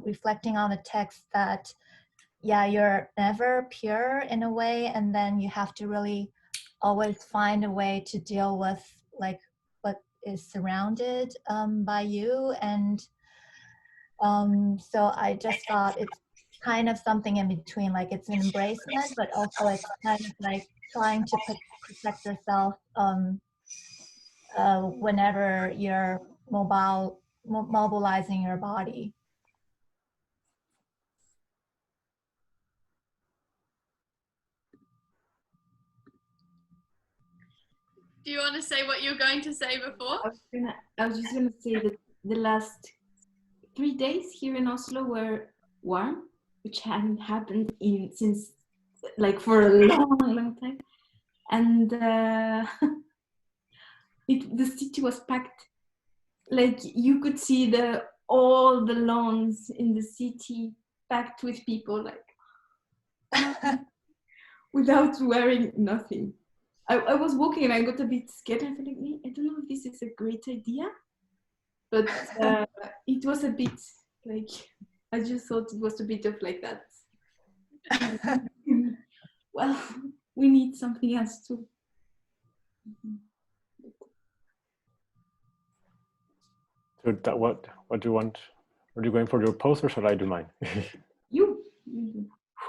reflecting on the text that, yeah, you're never pure in a way, and then you have to really always find a way to deal with like what is surrounded by you. And so I just thought it's kind of something in between, like it's an embracement, but also it's kind of like trying to protect yourself whenever you're mobilizing your body. Do you want to say what you were going to say before? I was just gonna say that the last 3 days here in Oslo were warm, which hadn't happened since like for a long time, and the city was packed. Like you could see all the lawns in the city packed with people, like without wearing nothing. I was walking and I got a bit scared. I felt like, I don't know if this is a great idea, but it was a bit like, I just thought it was a bit of like that. Well, we need something else too. So what do you want? Are you going for your pose or should I do mine? You.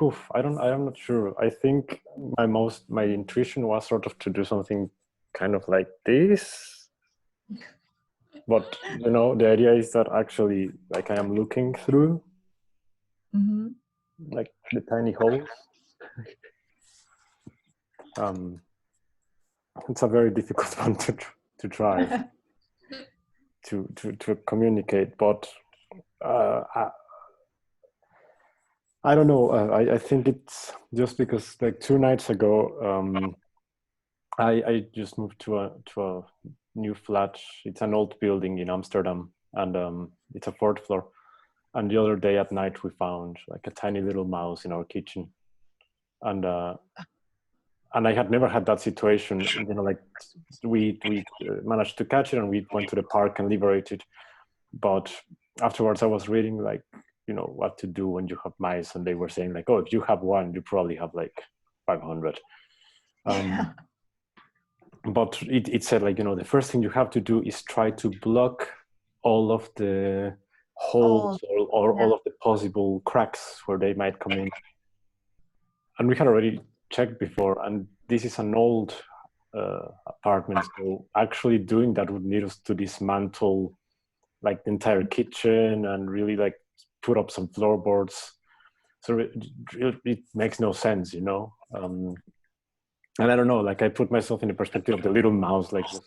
Oof, I'm not sure. I think my intuition was sort of to do something kind of like this. But you know, the idea is that actually like I am looking through like the tiny holes. It's a very difficult one to try to communicate, but I don't know. I think it's just because like 2 nights ago, I just moved to a new flat. It's an old building in Amsterdam, and it's a 4th floor. And the other day at night, we found like a tiny little mouse in our kitchen, and I had never had that situation. You know, like we managed to catch it, and we went to the park and liberate it. But afterwards, I was reading like, you know, what to do when you have mice, and they were saying like, oh, if you have one, you probably have like 500. But it said like, you know, the first thing you have to do is try to block all of the holes or all of the possible cracks where they might come in. And we had already checked before, and this is an old apartment, so actually doing that would need us to dismantle like the entire kitchen and really like put up some floorboards. So it makes no sense, you know. And I don't know, like I put myself in the perspective of the little mouse, like just,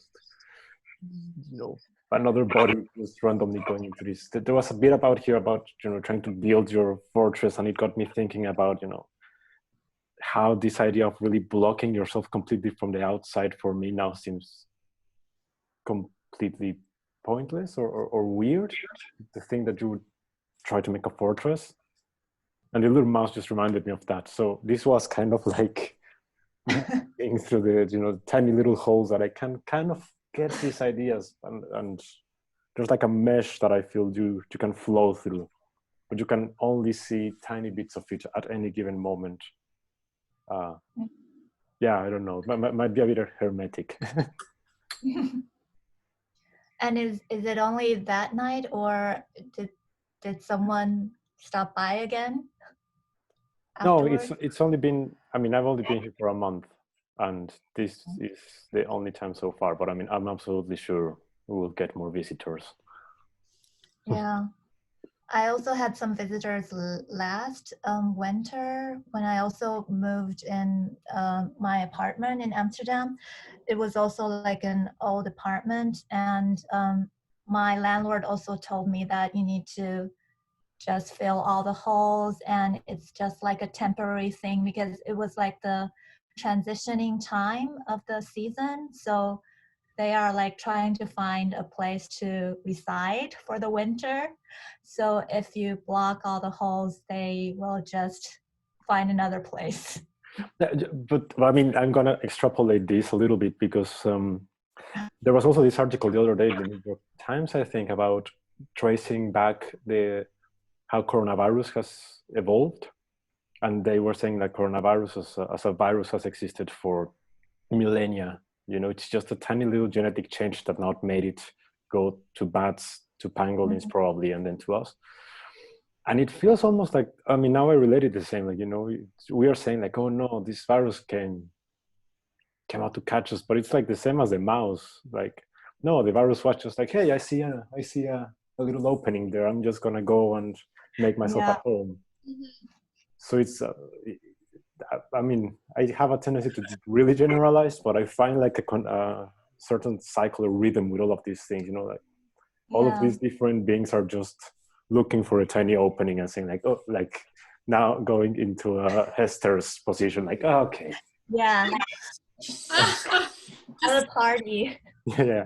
you know, another body just randomly going into this. There was a bit about here about, you know, trying to build your fortress, and it got me thinking about, you know, how this idea of really blocking yourself completely from the outside for me now seems completely pointless or weird. The thing that you would try to make a fortress, and the little mouse just reminded me of that. So this was kind of like being through the, you know, tiny little holes that I can kind of get these ideas, and there's like a mesh that I feel you can flow through, but you can only see tiny bits of it at any given moment. Yeah, I don't know. Might be a bit hermetic. And is it only that night, or did someone stop by again afterwards? No, it's only been, I mean, I've only been here for a month, and this is the only time so far, but I mean, I'm absolutely sure we will get more visitors. Yeah. I also had some visitors last winter when I also moved in my apartment in Amsterdam. It was also like an old apartment, and my landlord also told me that you need to just fill all the holes, and it's just like a temporary thing because it was like the transitioning time of the season. So they are like trying to find a place to reside for the winter. So if you block all the holes, they will just find another place. But I mean, I'm gonna extrapolate this a little bit because there was also this article the other day in the New York Times, I think, about tracing back how coronavirus has evolved, and they were saying that coronavirus as a virus has existed for millennia. You know, it's just a tiny little genetic change that not made it go to bats, to pangolins probably, and then to us. And it feels almost like, I mean, now I relate it the same. Like, you know, we are saying like, oh no, this virus came out to catch us, but it's like the same as the mouse. Like, no, the virus was just like, hey, I see a little opening there. I'm just gonna go and make myself at home. So it's. I mean, I have a tendency to really generalize, but I find like a certain cycle or rhythm with all of these things, you know, like all of these different beings are just looking for a tiny opening and saying like, oh, like now going into a Hester's position, like, oh, okay. Yeah. At a party. Yeah.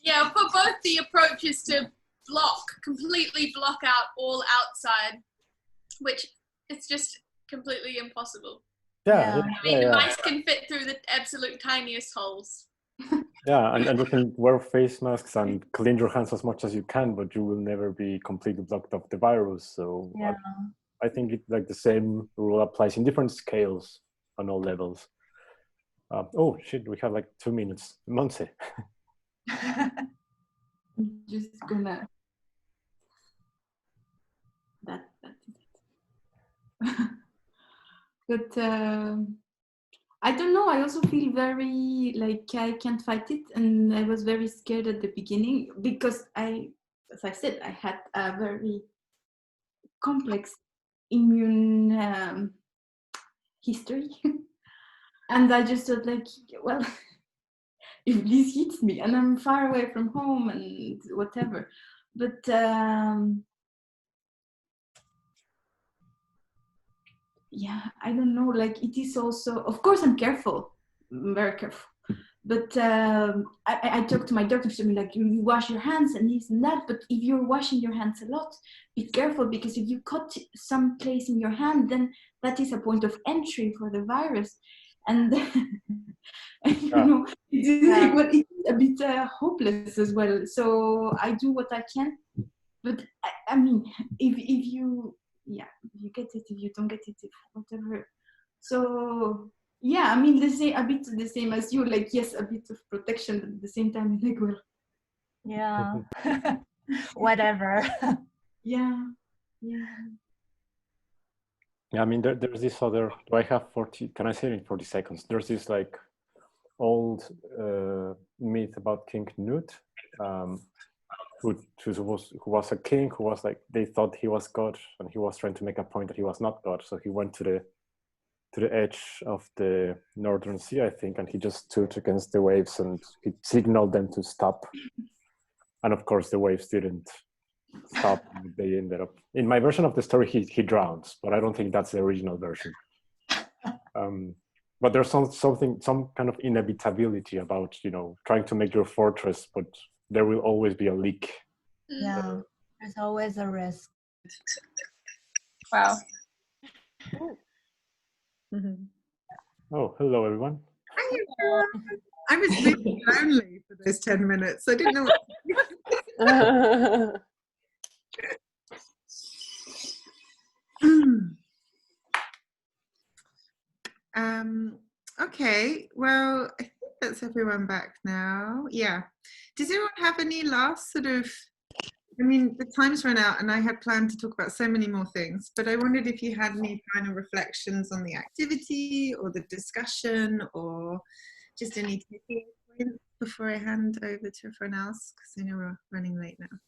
Yeah, for both the approaches to completely block out all outside, which it's just completely impossible. Yeah. I mean, mice can fit through the absolute tiniest holes. Yeah, and you can wear face masks and clean your hands as much as you can, but you will never be completely blocked off the virus. So I think it, like the same rule applies in different scales on all levels. Oh shit, we have like 2 minutes. Monse. I'm just gonna. That's it. But I don't know. I also feel very like I can't fight it, and I was very scared at the beginning because as I said, I had a very complex immune history, and I just thought like, well, if this hits me and I'm far away from home and whatever, But yeah, I don't know, like it is also, of course I'm careful, I'm very careful. But I talked to my doctor, she told me like, you wash your hands and this and that, but if you're washing your hands a lot, be careful, because if you cut some place in your hand, then that is a point of entry for the virus. And, and you know, it's a bit hopeless as well. So I do what I can. But I mean, if you, yeah, if you get it, if you don't get it, if whatever. So yeah, I mean, a bit the same as you, like, yes, a bit of protection, but at the same time, like, well, yeah, whatever. Yeah. Yeah, I mean, there's this other, do I have 40, can I say it in 40 seconds? There's this like old myth about King Knut, who was a king, who was like, they thought he was God, and he was trying to make a point that he was not God. So he went to the edge of the Northern Sea, I think, and he just stood against the waves and he signaled them to stop. And of course, the waves didn't stop. They ended up, in my version of the story, he drowns, but I don't think that's the original version. But there's some kind of inevitability about, you know, trying to make your fortress, but there will always be a leak. Yeah, there's always a risk. Wow. Oh, hello, everyone. I was really lonely for those 10 minutes. I didn't know what okay, well, I think that's everyone back now. Yeah. Does anyone have any last sort of, I mean, the time's run out and I had planned to talk about so many more things, but I wondered if you had any final reflections on the activity or the discussion, or just any takeaway points before I hand over to everyone else, because I know we're running late now.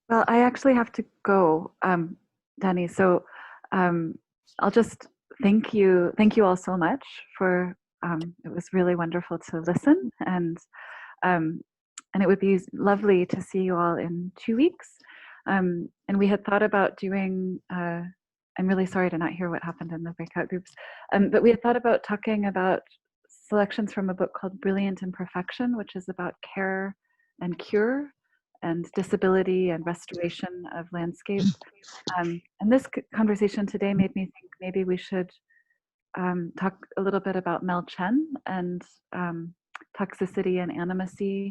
Well, I actually have to go, Dani. So I'll just thank you all so much for. It was really wonderful to listen, and it would be lovely to see you all in 2 weeks. And we had thought about doing. I'm really sorry to not hear what happened in the breakout groups, but we had thought about talking about selections from a book called Brilliant Imperfection, which is about care and cure and disability and restoration of landscape. And this conversation today made me think maybe we should talk a little bit about Mel Chen and toxicity and animacy.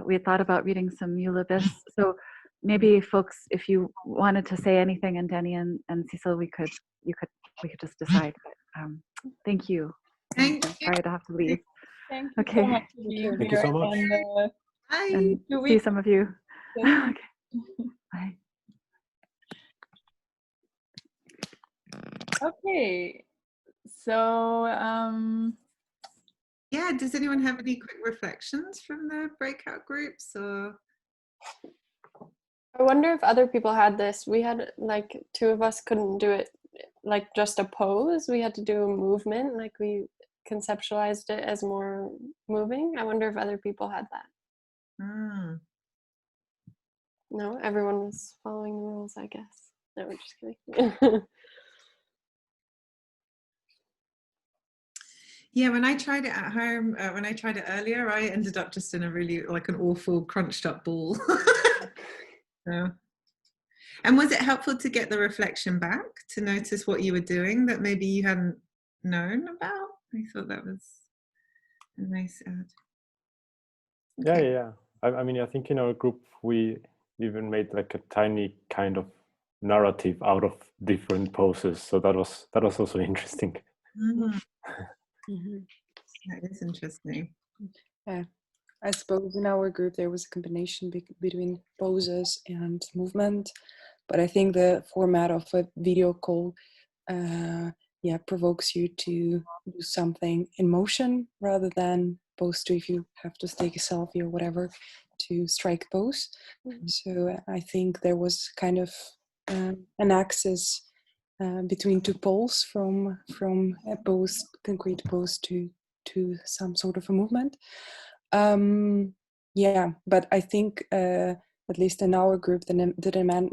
We had thought about reading some Ulysses. So maybe folks, if you wanted to say anything, and Dani and Sissel, we could just decide. But, thank you. Thank you. Sorry to have to leave. Thank you Okay. so much for being Thank you so much. And see some of you. Yes. Okay. Bye. Okay. So yeah, does anyone have any quick reflections from the breakout groups, or? I wonder if other people had this. We had, like, 2 of us couldn't do it like just a pose. We had to do a movement, like we conceptualized it as more moving. I wonder if other people had that. No, everyone was following the rules, I guess. No, we're just kidding. Yeah, when I tried it at home, when I tried it earlier, I ended up just in a really, like, an awful crunched up ball. So. And was it helpful to get the reflection back, to notice what you were doing that maybe you hadn't known about? I thought that was a nice add. Okay. Yeah. I mean, I think in our group, we even made like a tiny kind of narrative out of different poses. So that was also interesting. That is interesting. Yeah, I suppose in our group there was a combination between poses and movement, but I think the format of a video call provokes you to do something in motion rather than pose to, if you have to take a selfie or whatever, to strike pose. So I think there was kind of an axis between 2 poles from a pose, concrete pose, to some sort of a movement. Yeah, but I think at least in our group, the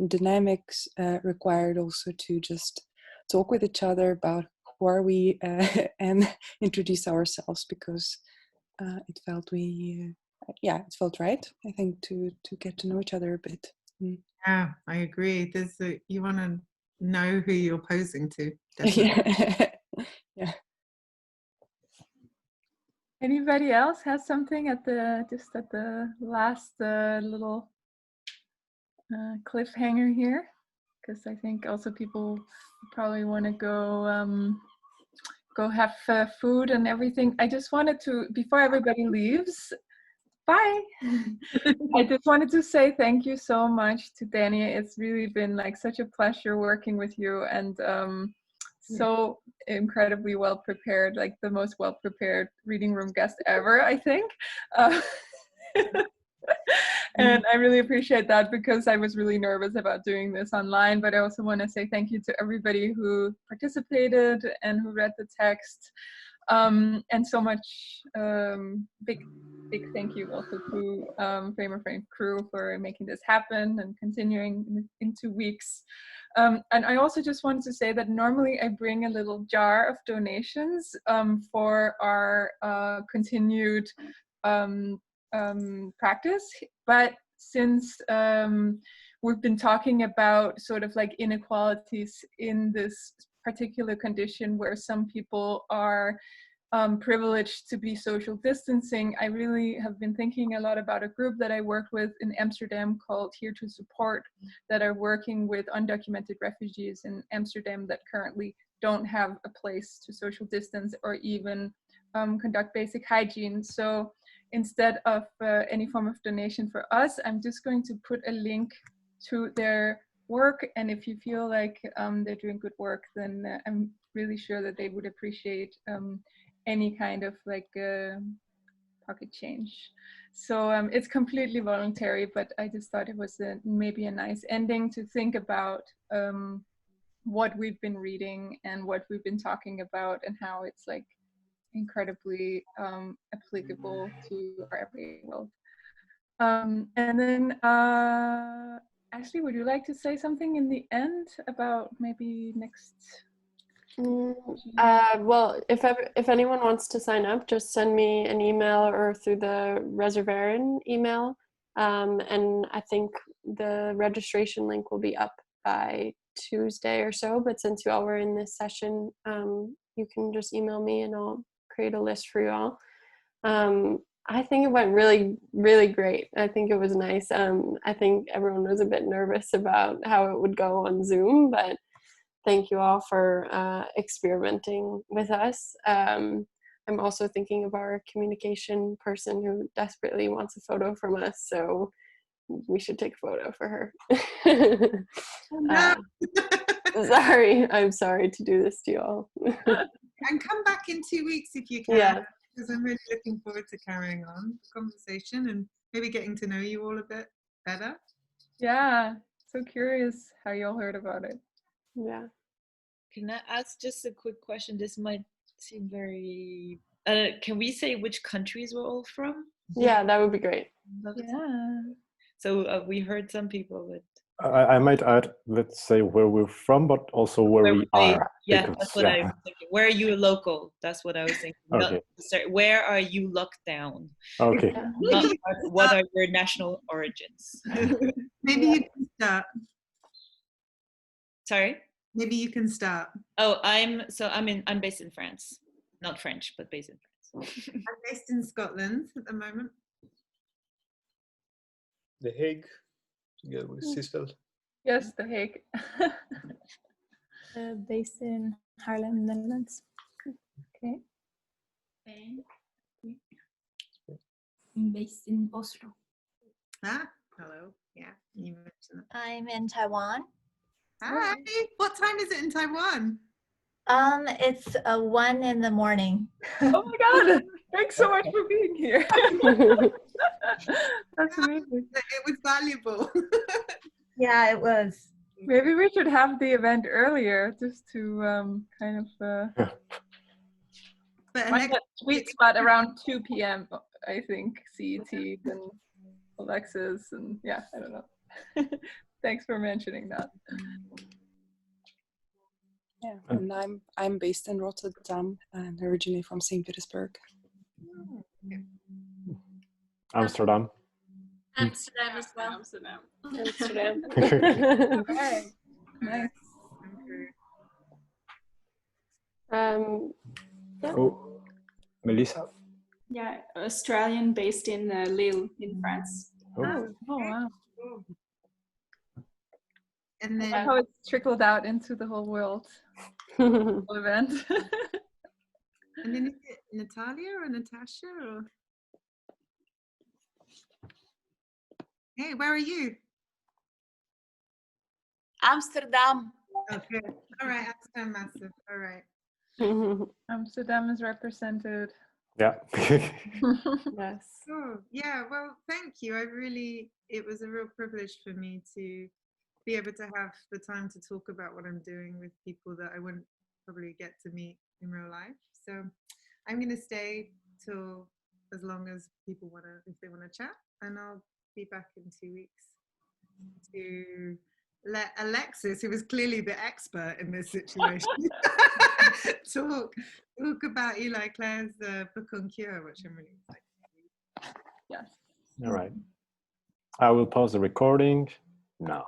dynamics required also to just talk with each other about who are we and introduce ourselves, because it felt it felt right, I think, to get to know each other a bit. Yeah, I agree. You want to know who you're posing to, definitely. Yeah. Anybody else has something at the last little cliffhanger here? Because I think also people probably want to go have food and everything. I just wanted to, before everybody leaves, bye. I just wanted to say thank you so much to Dani. It's really been like such a pleasure working with you, and so incredibly well prepared, like the most well prepared reading room guest ever, I think. And I really appreciate that, because I was really nervous about doing this online. But I also want to say thank you to everybody who participated and who read the text, and so much big thank you also to Frame crew for making this happen and continuing in 2 weeks. And I also just wanted to say that normally I bring a little jar of donations for our continued practice, but since we've been talking about sort of like inequalities in this particular condition where some people are privileged to be social distancing, I really have been thinking a lot about a group that I worked with in Amsterdam called Here to Support, that are working with undocumented refugees in Amsterdam that currently don't have a place to social distance or even conduct basic hygiene. So instead of any form of donation for us, I'm just going to put a link to their work. And if you feel like they're doing good work, then I'm really sure that they would appreciate any kind of like pocket change. So it's completely voluntary, but I just thought it was maybe a nice ending to think about what we've been reading and what we've been talking about, and how it's like incredibly applicable to our everyday world. And then Ashley, would you like to say something in the end about maybe next? Well, if anyone wants to sign up, just send me an email or through the Reservarian email, and I think the registration link will be up by Tuesday or so. But since you all were in this session, you can just email me and I'll create a list for you all. I think it went really, really great. I think it was nice. I think everyone was a bit nervous about how it would go on Zoom, but thank you all for experimenting with us. I'm also thinking of our communication person who desperately wants a photo from us, so we should take a photo for her. Sorry, I'm sorry to do this to you all. And come back in 2 weeks if you can. Yeah. Because I'm really looking forward to carrying on the conversation and maybe getting to know you all a bit better. Yeah, so curious how you all heard about it. Yeah. Can I ask just a quick question? This might seem very... can we say which countries we're all from? Yeah, that would be great. Yeah. So we heard some people, but... I might add, let's say where we're from, but also where we are. Yeah, because, that's what I was thinking. Where are you local? That's what I was thinking. Okay. Where are you locked down? Okay. What are your national origins? Maybe you can start. Sorry? Maybe you can start. Oh, I'm based in France. Not French, but based in France. I'm based in Scotland at the moment. The Hague, together with Sissel. Yes, The Hague. Based in Haarlem, Netherlands. Okay. Spain. I'm based in Oslo. Ah, hello. Yeah, you mentioned that. I'm in Taiwan. Hi. What time is it in Taiwan? It's 1 in the morning. Oh my God! Thanks so much for being here. That's amazing. It was valuable. Yeah, it was. Maybe we should have the event earlier, just to kind of find that sweet spot around 2 p.m. I think CET, and Alexis, and yeah, I don't know. Thanks for mentioning that. Yeah, and I'm based in Rotterdam and originally from St. Petersburg. Amsterdam. Amsterdam as well. Amsterdam. Okay. Nice. Yeah. Oh, Melissa. Yeah, Australian based in Lille in France. Oh wow. And then How it's trickled out into the whole world. Whole event. and then is it Natalia or Natasha or? Hey, where are you? Amsterdam. Okay. All right, Amsterdam massive. All right. Amsterdam is represented. Yeah. Yes. Oh, yeah. Well, thank you. It was a real privilege for me to be able to have the time to talk about what I'm doing with people that I wouldn't probably get to meet in real life. So I'm going to stay till as long as people if they want to chat, and I'll be back in 2 weeks to let Alexis, who is clearly the expert in this situation, talk about Eli Clare's book on cure, which I'm really excited to read. Yes. All right. I will pause the recording now.